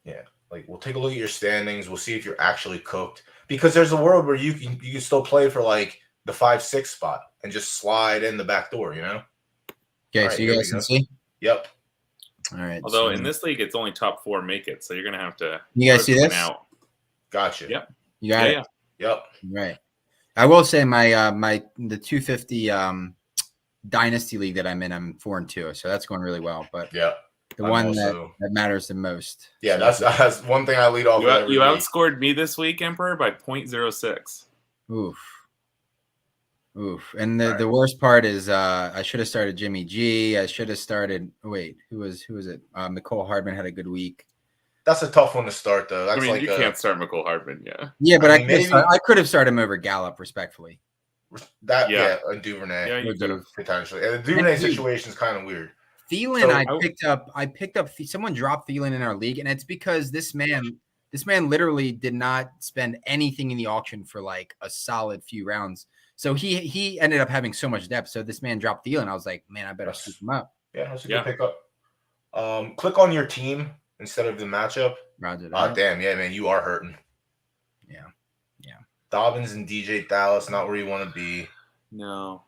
Yeah, we'll take a look at your standings. We'll see if you're actually cooked, because there's a world where you can still play for the 5-6 spot and just slide in the back door. Okay, so you guys can see? Yep. All right. Although in this league, it's only top 4 make it, so you're going to have to. You guys see this? Out. Gotcha. Yep. You got it? Yeah. Yep. Right. I will say the 250 Dynasty League that I'm in, I'm 4-2, so that's going really well. But the one that matters the most. Yeah, that's one thing I lead off with. You outscored me this week, Emperor, by 0.06. Oof. And the worst part is I should have started Jimmy G. I should have started. Wait, who was it? Nicole Hardman had a good week. That's a tough one to start, though. That's you can't start Nicole Hardman, yeah. Yeah, but I could have started him over Gallup, respectly. And Duvernay. Yeah, you could have potentially. And the Duvernay situation is kind of weird. Thielen, so I picked up. Someone dropped Thielen in our league, and it's because this man literally did not spend anything in the auction for a solid few rounds. So he ended up having so much depth. So this man dropped Thielen. I was like, man, I better scoop him up. Yeah, that's a good pickup. Click on your team instead of the matchup. Roger that. Oh, damn. Yeah, man, you are hurting. Yeah. Dobbins and DJ Dallas, not where you want to be. No.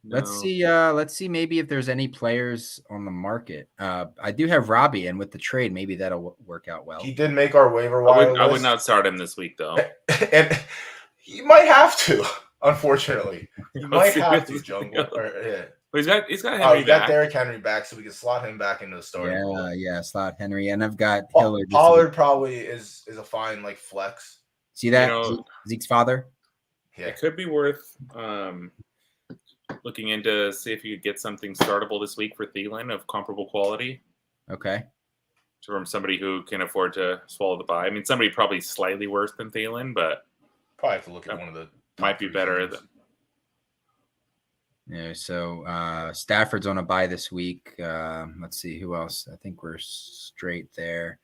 Let's see maybe if there's any players on the market. I do have Robbie, and with the trade, maybe that'll work out well. He did make our waiver wire list. I would not start him this week, though. And he might have to, unfortunately. He might have to, Jungle. He's got Henry back. Got Derrick Henry back, so we can slot him back into the starting role. Yeah, slot Henry, and I've got Hillard. Pollard probably is a fine flex. See that Zeke's father? Yeah, it could be worth looking into see if you could get something startable this week for Thielen of comparable quality. Okay. From somebody who can afford to swallow the bye. I mean, somebody probably slightly worse than Thielen, but probably have to look at one of the might be better Yeah, so Stafford's on a bye this week. Let's see who else. I think we're straight there.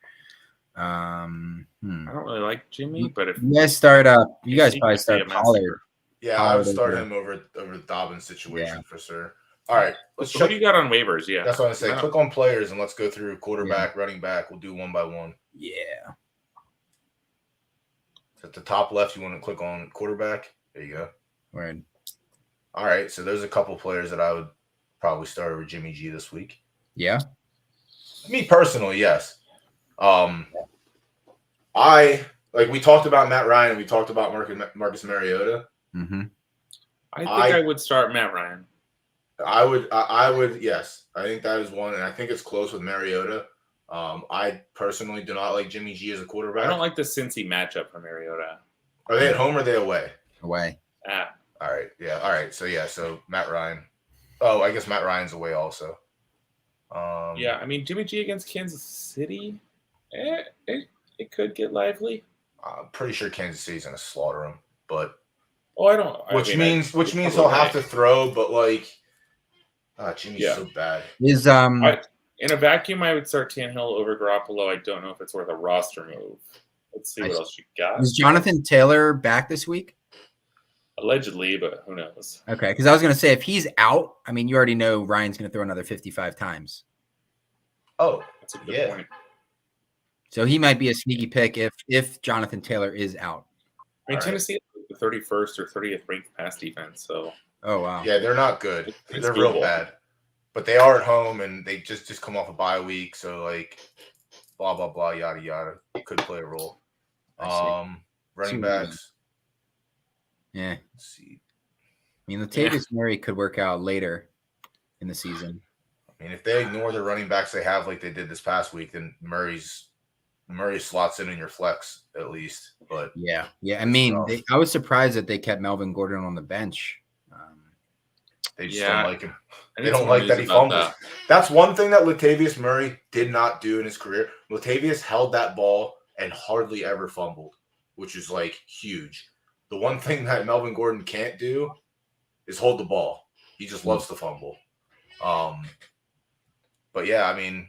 I don't really like Jimmy, but if you guys start up, you guys he probably could be a start man Pollard. sleeper. Yeah, I would start him over the Dobbins situation for sure. All right, let's So check. who do you got on waivers? Yeah, That's what I say. Click on players and let's go through quarterback, running back. We'll do one by one. Yeah. At the top left, you want to click on quarterback. There you go. Right. All right, so there's a couple players that I would probably start over Jimmy G this week. Yeah. Me personally, yes. We talked about Matt Ryan and we talked about Marcus Mariota. Mm-hmm. I think I would start Matt Ryan. I would, yes. I think that is one, and I think it's close with Mariota. I personally do not like Jimmy G as a quarterback. I don't like the Cincy matchup for Mariota. Are they at home or are they away? Away. All right, yeah. All right, so Matt Ryan. Oh, I guess Matt Ryan's away also. Yeah, I mean Jimmy G against Kansas City, it could get lively. I'm pretty sure Kansas City's gonna slaughter him, but which means he'll have to throw, but like, Jimmy's so bad. Is in a vacuum, I would start Tannehill over Garoppolo. I don't know if it's worth a roster move. Let's see what else you got. Is Jonathan Taylor back this week? Allegedly, but who knows? Okay, because I was going to say, if he's out, I mean, you already know Ryan's going to throw another 55 times. Oh, that's a good point. So he might be a sneaky pick if Jonathan Taylor is out. I mean, Tennessee is the 31st or 30th ranked pass defense. So. Oh, wow. Yeah, they're not good. They're real bad. But they are at home, and they just come off a bye week. So, like, blah, blah, blah, yada, yada. Could play a role. Running backs. Yeah. Let's see. I mean, Latavius Murray could work out later in the season. I mean, if they ignore the running backs they have like they did this past week, then Murray slots in your flex at least. But yeah. I mean, I was surprised that they kept Melvin Gordon on the bench. They just don't like him. They don't like that he fumbles. That's one thing that Latavius Murray did not do in his career. Latavius held that ball and hardly ever fumbled, which is like huge. The one thing that Melvin Gordon can't do is hold the ball. He just loves to fumble. But yeah, I mean,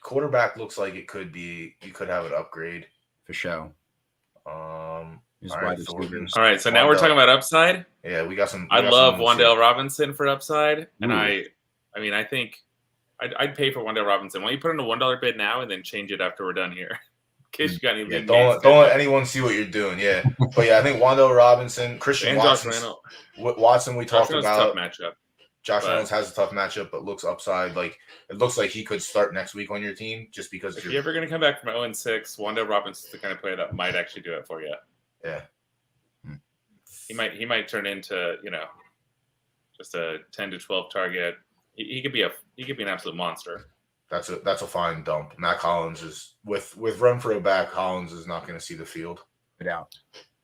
quarterback looks like it could be. You could have an upgrade for sure. All right, so now we're talking about upside. Yeah, we got some. I love Wan'Dale Robinson for upside, and I mean, I think I'd pay for Wan'Dale Robinson. Why don't you put in a $1 bid now and then change it after we're done here? In case you got any. Don't let anyone see what you're doing. Yeah, but yeah, I think Wan'Dale Robinson, Christian Watson. We talked about tough matchup. Josh Reynolds has a tough matchup, but looks upside. Like it looks like he could start next week on your team just because. If you're ever going to come back from 0-6, Wan'Dale Robinson's the kind of player that might actually do it for you. Yeah. He might turn into just a 10 to 12 target. He could be an absolute monster. That's a fine dump. Matt Collins is with Renfrow back. Collins is not going to see the field. Yeah.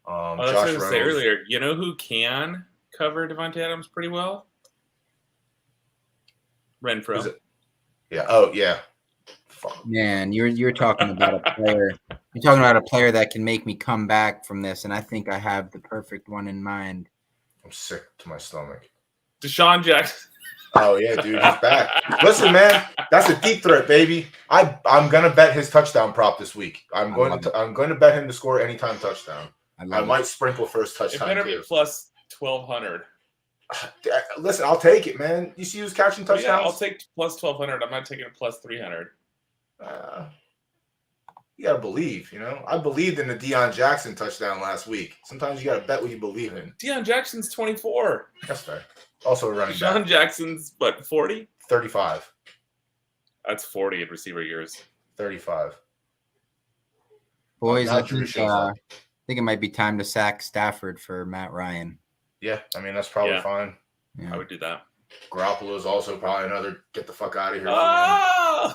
I was going to say earlier. You know who can cover Devontae Adams pretty well? Renfrow. Yeah. Oh yeah. Man, you're talking about a player. You're talking about a player that can make me come back from this, and I think I have the perfect one in mind. I'm sick to my stomach. Deshaun Jackson. Oh yeah, dude, he's back. Listen, man, that's a deep threat, baby. I'm gonna bet his touchdown prop this week. I'm going to bet him to score anytime touchdown. I might sprinkle first touchdown. It better be plus 1,200. Listen, I'll take it, man. You see who's catching touchdowns? Yeah, I'll take plus 1,200. I'm not taking it plus 300. You gotta believe, I believed in the Deion Jackson touchdown last week. Sometimes you gotta bet what you believe in. Deion Jackson's 24. That's fair. Also a running back. Deshaun Jackson's 40? 35. That's 40 in receiver years. 35. Boys, I think it might be time to sack Stafford for Matt Ryan. Yeah, I mean that's probably fine. Yeah. I would do that. Garoppolo is also probably another get the fuck out of here. Oh!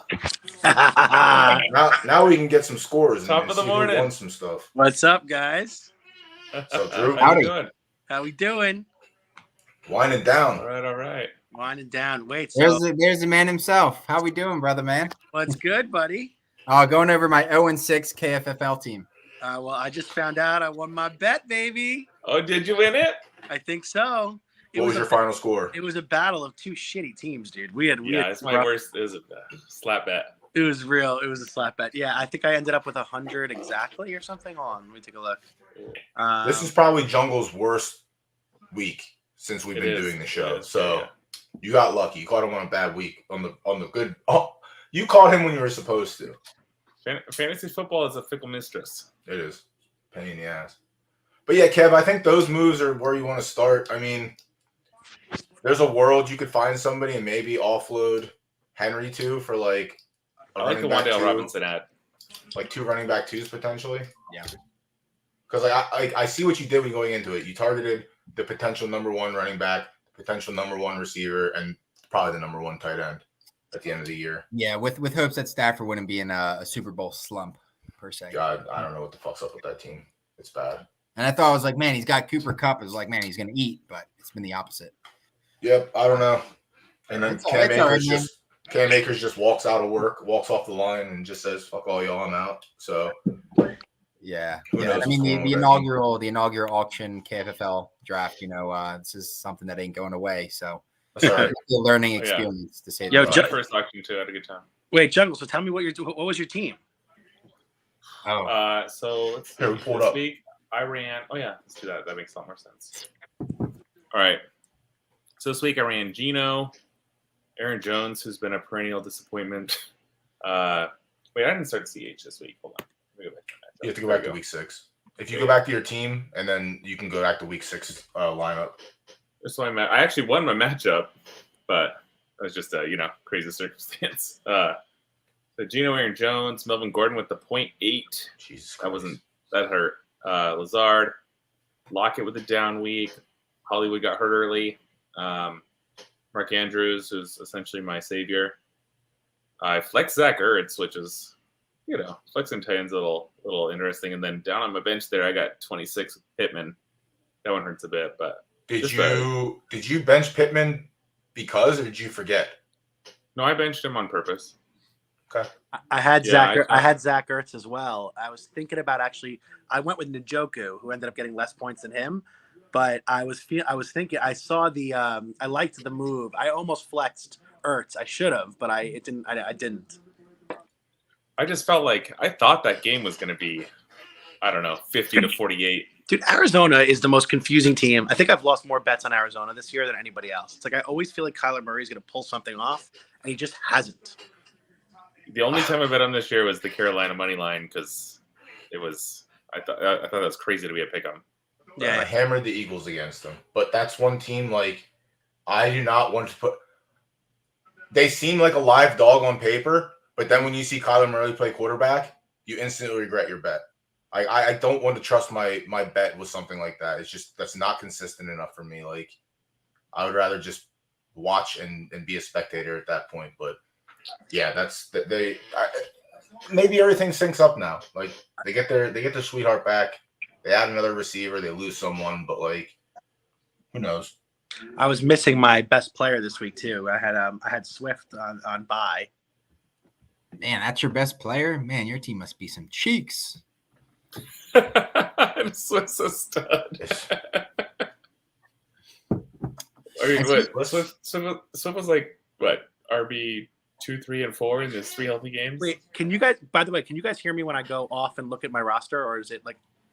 now we can get some scores. Top of the morning. Won some stuff. What's up, guys? So Drew, how we doing? Winding down. All right. Winding down. Wait, there's the man himself. How we doing, brother man? What's good, buddy? Going over my 0-6 KFFL team. Well, I just found out I won my bet, baby. Oh, did you win it? I think so. What was your final score? It was a battle of two shitty teams, dude. We had it's my worst. It was a slap bet. It was real. It was a slap bet. Yeah, I think I ended up with 100 exactly or something. Hold on, let me take a look. This is probably Jungle's worst week since we've been doing the show. You got lucky. You caught him on a bad week. On the good. Oh, you caught him when you were supposed to. Fantasy football is a fickle mistress. It is. Pain in the ass. But yeah, Kev, I think those moves are where you want to start. I mean, there's a world you could find somebody and maybe offload Henry to for like I like the Wan'Dale Robinson ad. Like 2 running back 2s potentially. Yeah. Because I see what you did when going into it. You targeted the potential number 1 running back, potential number 1 receiver, and probably the number 1 tight end at the end of the year. Yeah, with hopes that Stafford wouldn't be in a Super Bowl slump per se. God, I don't know what the fuck's up with that team. It's bad. And I thought I was like, man, he's got Cooper Kupp. I was like, man, he's gonna eat, but it's been the opposite. Yep, I don't know. And then Cam Akers just walks out of work, walks off the line, and just says, "Fuck all y'all, I'm out." So yeah. I mean, the inaugural auction KFFL draft. This is something that ain't going away. So that's all right. It's a learning experience to say. My first auction too. I had a good time. Wait, Jungle. So tell me what was your team? So let's here we pulled up. Week, I ran. Oh yeah, let's do that. That makes a lot more sense. All right. So this week I ran Geno, Aaron Jones, who's been a perennial disappointment. Wait, I didn't start CH this week. Hold on. Let me go back to that. You have to go back to week 6. If you go back to your team, and then you can go back to week 6 lineup. That's why I actually won my matchup, but it was just a crazy circumstance. So Geno, Aaron Jones, Melvin Gordon with the 0.8. Jesus Christ. That hurt. Lazard, Lockett with a down week. Hollywood got hurt early. Mark Andrews, who's essentially my savior. I flexed Zach Ertz, which is, flexing tight end's a little interesting. And then down on my bench there, I got 26 with Pittman. That one hurts a bit, but did you bench Pittman or did you forget? No, I benched him on purpose. Okay. I had Zach Ertz as well. I was thinking about I went with Njoku, who ended up getting less points than him. But I was thinking. I saw I liked the move. I almost flexed Ertz. I should have, but I didn't. I just felt like I thought that game was going to be, 50 to 48. Dude, Arizona is the most confusing team. I think I've lost more bets on Arizona this year than anybody else. It's like I always feel like Kyler Murray's going to pull something off, and he just hasn't. The only time I bet on this year was the Carolina money line because it was. I thought that was crazy to be a pick 'em. Yeah, I hammered the Eagles against them, but that's one team I do not want to put. They seem like a live dog on paper, but then when you see Kyler Murray play quarterback, you instantly regret your bet. I don't want to trust my bet with something like that. It's just that's not consistent enough for me. I would rather just watch and be a spectator at that point. But yeah, maybe everything syncs up now. They get their sweetheart back. They add another receiver. They lose someone, but who knows? I was missing my best player this week too. I had Swift on bye. Man, that's your best player. Man, your team must be some cheeks. Swift's a stud. Swift was RB 2, 3, and 4 in his 3 healthy games. Wait, can you guys hear me when I go off and look at my roster, or is it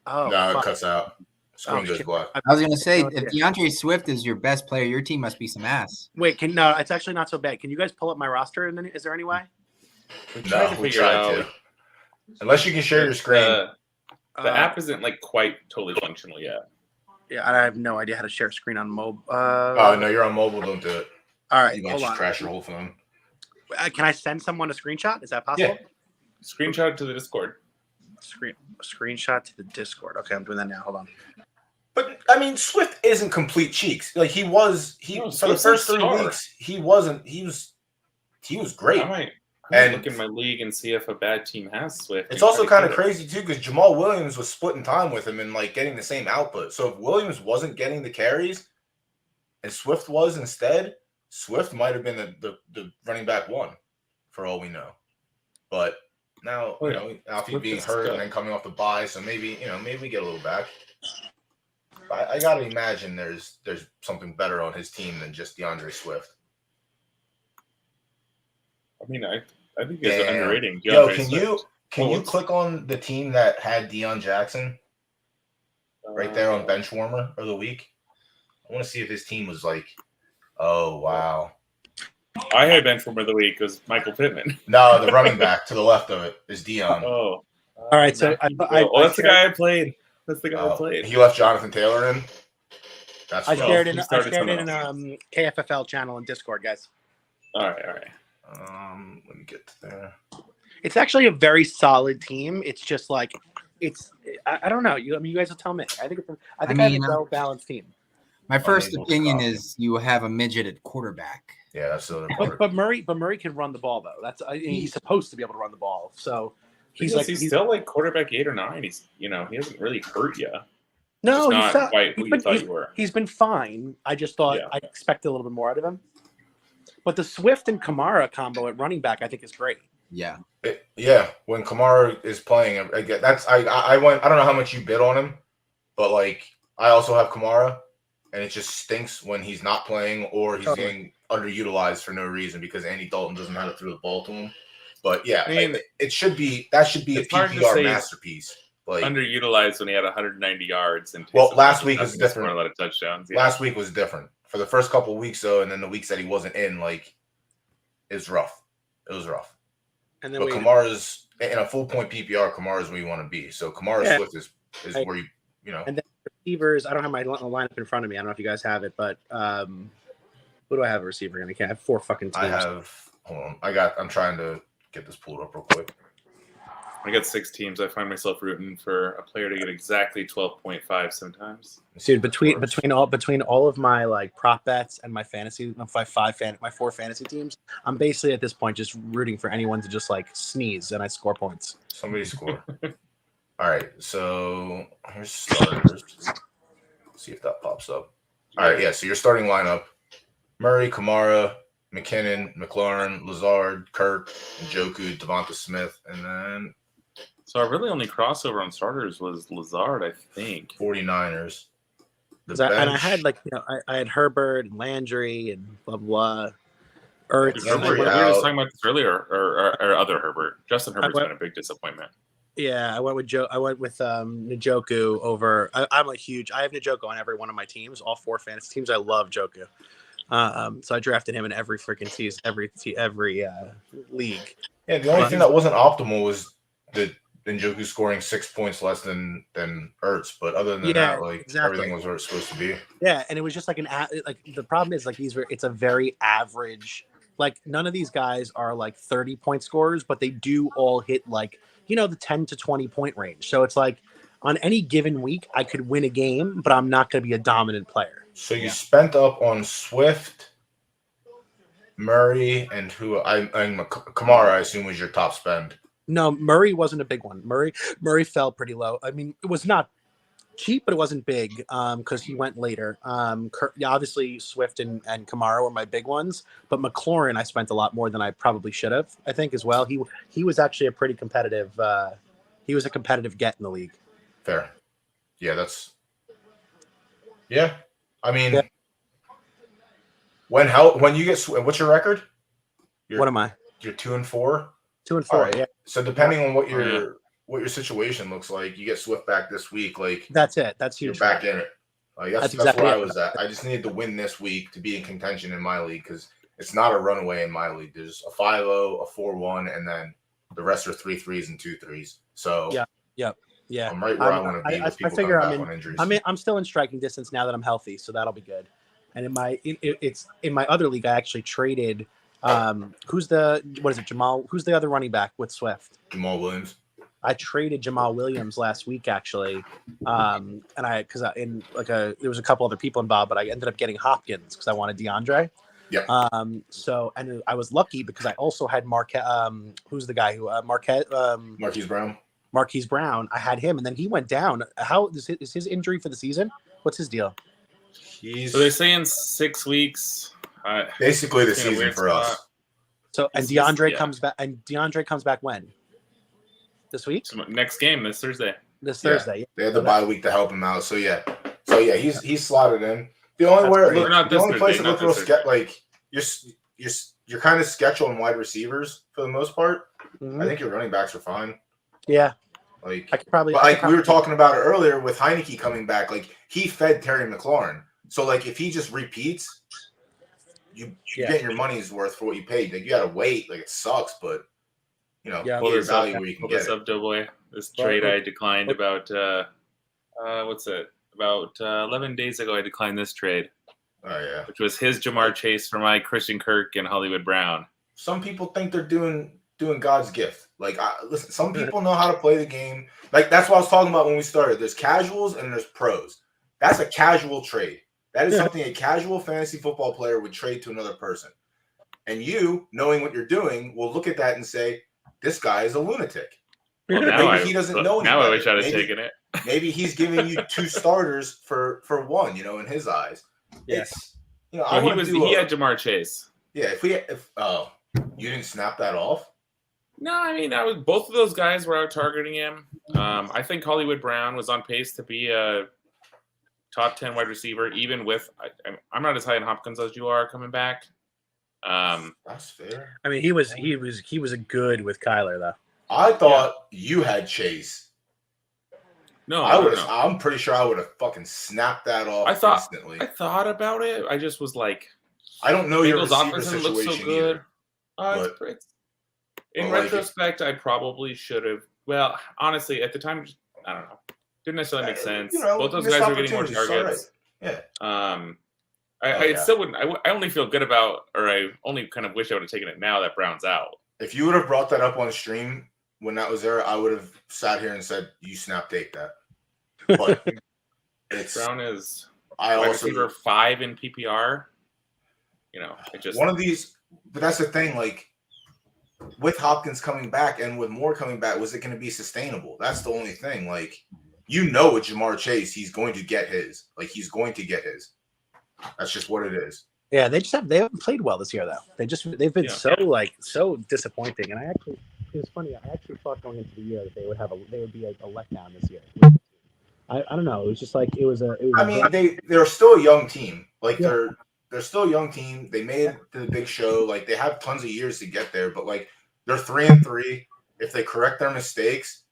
no, it cuts out. Screen goes black. I was gonna say, if DeAndre Swift is your best player, your team must be some ass. Wait, no, it's actually not so bad. Can you guys pull up my roster? And then is there any way? We tried to. Unless you can share your screen. The app isn't quite totally functional yet. Yeah, I have no idea how to share a screen on mobile. Oh no, you're on mobile. Don't do it. All right, you might just crash your whole phone. Can I send someone a screenshot? Is that possible? Yeah. Screenshot to the Discord. Screenshot to the Discord. Okay, I'm doing that now. Hold on. But I mean, Swift isn't complete cheeks. For the first 3 weeks, he wasn't. He was great. I might look in my league and see if a bad team has Swift. It's also kind of crazy too because Jamal Williams was splitting time with him and getting the same output. So if Williams wasn't getting the carries and Swift was instead, Swift might have been the running back 1 for all we know. But now Alfie being hurt and then coming off the bye, so maybe we get a little back. I gotta imagine there's something better on his team than just DeAndre Swift. I mean, I think he's underrating DeAndre Yo, Swift. Can you click on the team that had Deion Jackson right there on bench warmer of the week? I want to see if his team was like, oh wow. I had bench warmer of the week. It was Michael Pittman. No, the running back to the left of it is Deion. Oh, all right. So that's the guy I played. That's the guy I played. He left Jonathan Taylor in. I shared it in KFFL channel and Discord, guys. All right. Let me get to there. It's actually a very solid team. It's just like I don't know. You guys will tell me. I think I have a well balanced team. My first opinion is you have a midget at quarterback. Yeah, that's the other but Murray can run the ball though. He's supposed to be able to run the ball. So he's still like quarterback 8 or 9. He hasn't really hurt you. No, he's not quite who you thought you were. He's been fine. I just thought I expected a little bit more out of him. But the Swift and Kamara combo at running back, I think, is great. Yeah. When Kamara is playing, I went. I don't know how much you bid on him, but like I also have Kamara, and it just stinks when he's not playing or he's getting underutilized for no reason because Andy Dalton doesn't know how to throw the ball to him. But yeah, I mean, that should be a PPR masterpiece. Like underutilized when he had 190 yards and last week was different. A lot of touchdowns. Yeah. Last week was different for the first couple of weeks though, and then the weeks that he wasn't in, like, it was rough. It was rough. And then Kamara's in a full point PPR. Kamara's where you want to be. So Kamara Swift is where you know. And then receivers, I don't have my lineup in front of me. I don't know if you guys have it, but who do I have a receiver in? I have 4 fucking teams. Hold on. I'm trying to get this pulled up real quick. I got 6 teams. I find myself rooting for a player to get exactly 12.5 sometimes. Dude, between all of my like prop bets and my fantasy, my 4 fantasy teams, I'm basically at this point just rooting for anyone to just like sneeze and I score points. Somebody score. All right, so here's starters. See if that pops up. All right, so your starting lineup: Murray, Kamara, McKinnon, McLaurin, Lazard, Kirk, Njoku, Devonta Smith, and then. So our really only crossover on starters was Lazard, I think. 49ers. And I had I had Herbert and Landry and blah blah. Ertz. We were just talking about this earlier, or other Herbert. Justin Herbert's been a big disappointment. Yeah, I went with Njoku over. I'm like huge. I have Njoku on every one of my teams, all 4 fantasy teams. I love Njoku. So I drafted him in every freaking season, every league. Yeah, the only thing that wasn't optimal was the Njoku scoring 6 points less than Ertz, but other than that, everything was where it's supposed to be. Yeah, and it was just like the problem is it's a very average. Like none of these guys are like 30-point scorers, but they do all hit like the 10 to 20 point range. So it's like on any given week, I could win a game, but I'm not going to be a dominant player. So you spent up on Swift, Murray, and Kamara, I assume, was your top spend. No, Murray wasn't a big one. Murray fell pretty low. I mean, it was not cheap, but it wasn't big because he went later. Obviously, Swift and Kamara were my big ones, but McLaurin I spent a lot more than I probably should have, I think, as well. He was actually a pretty competitive he was a competitive get in the league. Fair. Yeah, I mean, when you get what's your record? What am I? You're 2-4. 2-4, right. Yeah. So depending on what your situation looks like, you get Swift back this week. Like that's it. That's huge. You're back in it. Like that's exactly where I was at. I just needed to win this week to be in contention in my league because it's not a runaway in my league. There's a 5-0, a 4-1, and then the rest are 3 3s and 2 3s. So yeah. I'm right where I want to be. With people coming back on injuries. I'm still in striking distance now that I'm healthy, so that'll be good. And in my other league, I actually traded. Who's the other running back with Swift? Jamal Williams. I traded Jamal Williams last week actually, and there was a couple other people involved, but I ended up getting Hopkins because I wanted DeAndre. Yeah. So and I was lucky because I also had who's the guy who Marquise Brown. Marquise Brown. I had him, and then he went down. How is his injury for the season? What's his deal? So they're saying 6 weeks. Basically the season for us. So and DeAndre comes back. And DeAndre comes back when? This week? So next game this Thursday. Thursday. They had the bye week to help him out. So So yeah, he's slotted in. The only place it looked real sketch, like you're kind of sketch on wide receivers for the most part. I think your running backs are fine. Yeah. Like we were talking about it earlier with Heineke coming back. Like he fed Terry McLaurin. So like if he just repeats, you get your money's worth for what you paid. Like you got to wait. Like it sucks, but get value where you can get it. Doughboy. This trade I declined about about 11 days ago. I declined this trade. Oh yeah, which was his Jamar Chase for my Christian Kirk and Hollywood Brown. Some people think they're doing God's gift. Like, listen, some people know how to play the game. Like that's what I was talking about when we started. There's casuals and there's pros. That's a casual trade. That is something a casual fantasy football player would trade to another person. And you, knowing what you're doing, will look at that and say, "This guy is a lunatic." Well, maybe he doesn't know. Now I wish I'd have taken it. Maybe he's giving you 2 starters for one. In his eyes. Yes. He had Jamar Chase. Yeah. If you didn't snap that off. No, I mean both of those guys were out targeting him. I think Hollywood Brown was on pace to be a top 10 wide receiver, even with I'm not as high in Hopkins as you are coming back. That's fair. I mean, he was a good with Kyler though. I thought you had Chase. No, I'm pretty sure I would have fucking snapped that off instantly. I thought about it. I just was like, I don't know your receiver offense situation looks so good. In retrospect, I probably should have. Well, honestly, at the time, I don't know. Didn't necessarily make sense. Both those guys were getting more targets. Right. Yeah. I still wouldn't. I only feel good about, or I only kind of wish I would have taken it now that Brown's out. If you would have brought that up on stream when that was there, I would have sat here and said, "You snap take that." But Brown is wide receiver 5 in PPR. It just one of these. But that's the thing. Like with Hopkins coming back and with Moore coming back, was it going to be sustainable? That's the only thing. Like with Jamar Chase, he's going to get his. Like he's going to get his. That's just what it is. Yeah, they haven't played well this year though. They've been so disappointing. And it was funny. I actually thought going into the year that they would be a letdown this year. I don't know. It was just like they're still a young team. Like they're still a young team. They made it to the big show. Like they have tons of years to get there. But like they're 3-3. If they correct their mistakes,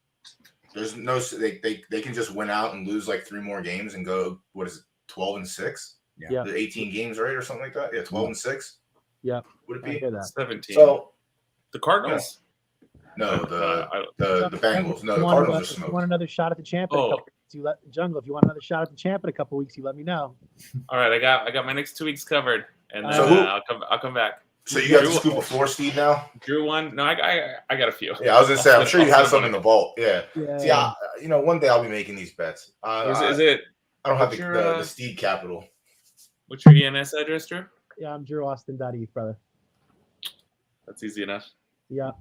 there's no they can just win out and lose like 3 more games and go 12-6. Yeah. They're 18 games, right, or something like that. Yeah, 12-6. Yeah. Would it be 17? So the Cardinals. No, the Bengals. No, the Cardinals are smoked. You want another shot at the champ? Jungle. If you want another shot at the champ in a couple weeks, you let me know. All right, I got my next 2 weeks covered, and then I'll come back. So you got the scoop of 4 Steve now? Drew one. No, I got a few. Yeah, I was gonna say I'm sure you have some in the vault. Yeah. See, one day I'll be making these bets. Is it? I don't have the Steed capital. What's your ENS address, Drew? Yeah, I'm DrewAustin.eth, brother. That's easy enough. Yeah.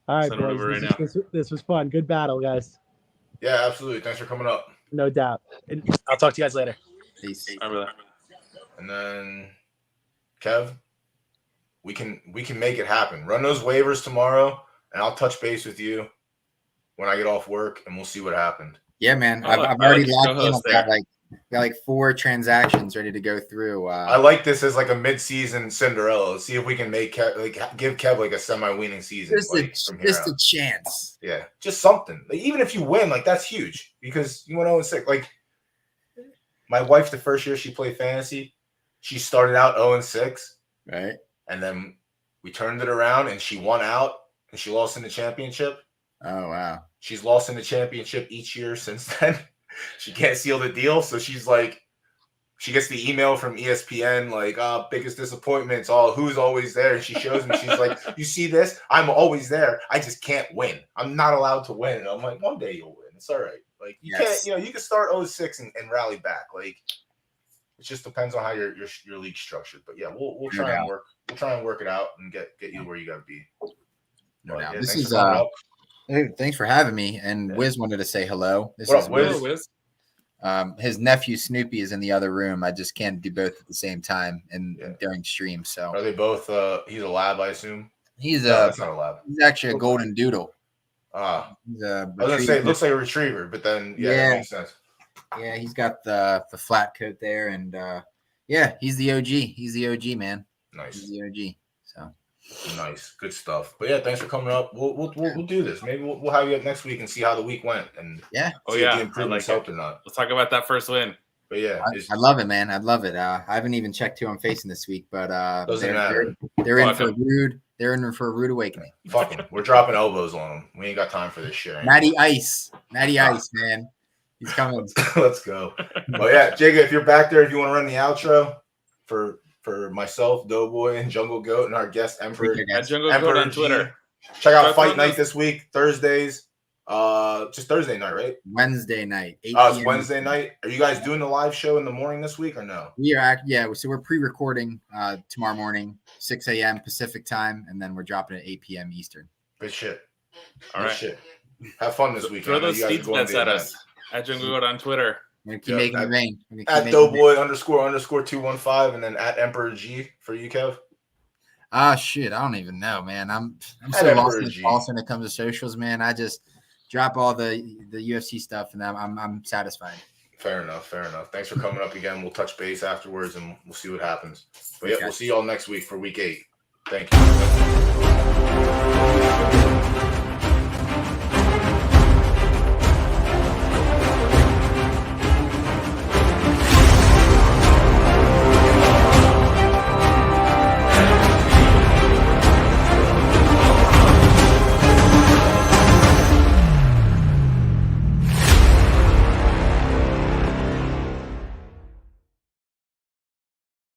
All right, boys. This was fun. Good battle, guys. Yeah, absolutely. Thanks for coming up. No doubt. I'll talk to you guys later. Peace. All right, brother. And then, Kev, we can make it happen. Run those waivers tomorrow, and I'll touch base with you when I get off work, and we'll see what happened. Yeah, man. I've already logged in. Got like 4 transactions ready to go through. I like this as like a mid-season Cinderella. Let's see if we can make give Kev like a semi-winning season. Just a chance. Yeah, just something. Like, even if you win, like that's huge because you went 0-6. Like my wife, the first year she played fantasy, she started out 0-6, right? And then we turned it around and she won out and she lost in the championship. Oh wow! She's lost in the championship each year since then. She can't seal the deal, so she's like, she gets the email from ESPN like, biggest disappointments, who's always there, and she shows me, she's like, you see this? I'm always there. I just can't win. I'm not allowed to win. And I'm like, one day you'll win. It's all right. Like you can't, you can start 0-6 and rally back. Like it just depends on how your league's structured. But yeah, we'll try and work. We'll try and work it out and get you where you got to be. No doubt. This is Dude, thanks for having me. And Wiz wanted to say hello. This what is up, Wiz? His nephew Snoopy is in the other room. I just can't do both at the same time during stream. So are they both? He's a lab, I assume. That's not a lab. He's actually a golden doodle. I was gonna say it looks like a retriever, but then that makes sense. Yeah, he's got the flat coat there, and yeah, he's the OG. He's the OG, man. Nice. He's the OG. So nice, good stuff. But yeah, thanks for coming up. We'll do this. Maybe we'll have you up next week and see how the week went and yeah, see if the improvements helped or not. Let's talk about that first win. But yeah, I love it, man. I love it. I haven't even checked who I'm facing this week, but doesn't matter. They're in for a rude. They're in for a rude awakening. Fuck them. We're dropping elbows on them. We ain't got time for this shit. Matty Ice, man. He's coming. Let's go. Well, yeah, Jacob, if you're back there, if you want to run the outro for myself, Doughboy, and JungleGoat, and our guest Emperor. JungleGoat on Twitter. Check out Fight Night this week, Thursdays. Just Thursday night, right? Wednesday night. It's Wednesday night. Are you guys doing the live show in the morning this week or no? We are. Yeah. So we're pre-recording tomorrow morning, 6 a.m. Pacific time, and then we're dropping at 8 p.m. Eastern. Good shit. All right. Shit. Have fun this week. Throw those speed bets at us. At JungleGoat on Twitter. We're gonna keep making the rain. At Doughboy __215 and then at Emperor G for you, Kev. Shit. I don't even know, man. I'm so lost when it comes to socials, man. I just drop all the UFC stuff and I'm satisfied. Fair enough. Thanks for coming up again. We'll touch base afterwards and we'll see what happens. But yeah, we'll see y'all next week for week 8. Thank you.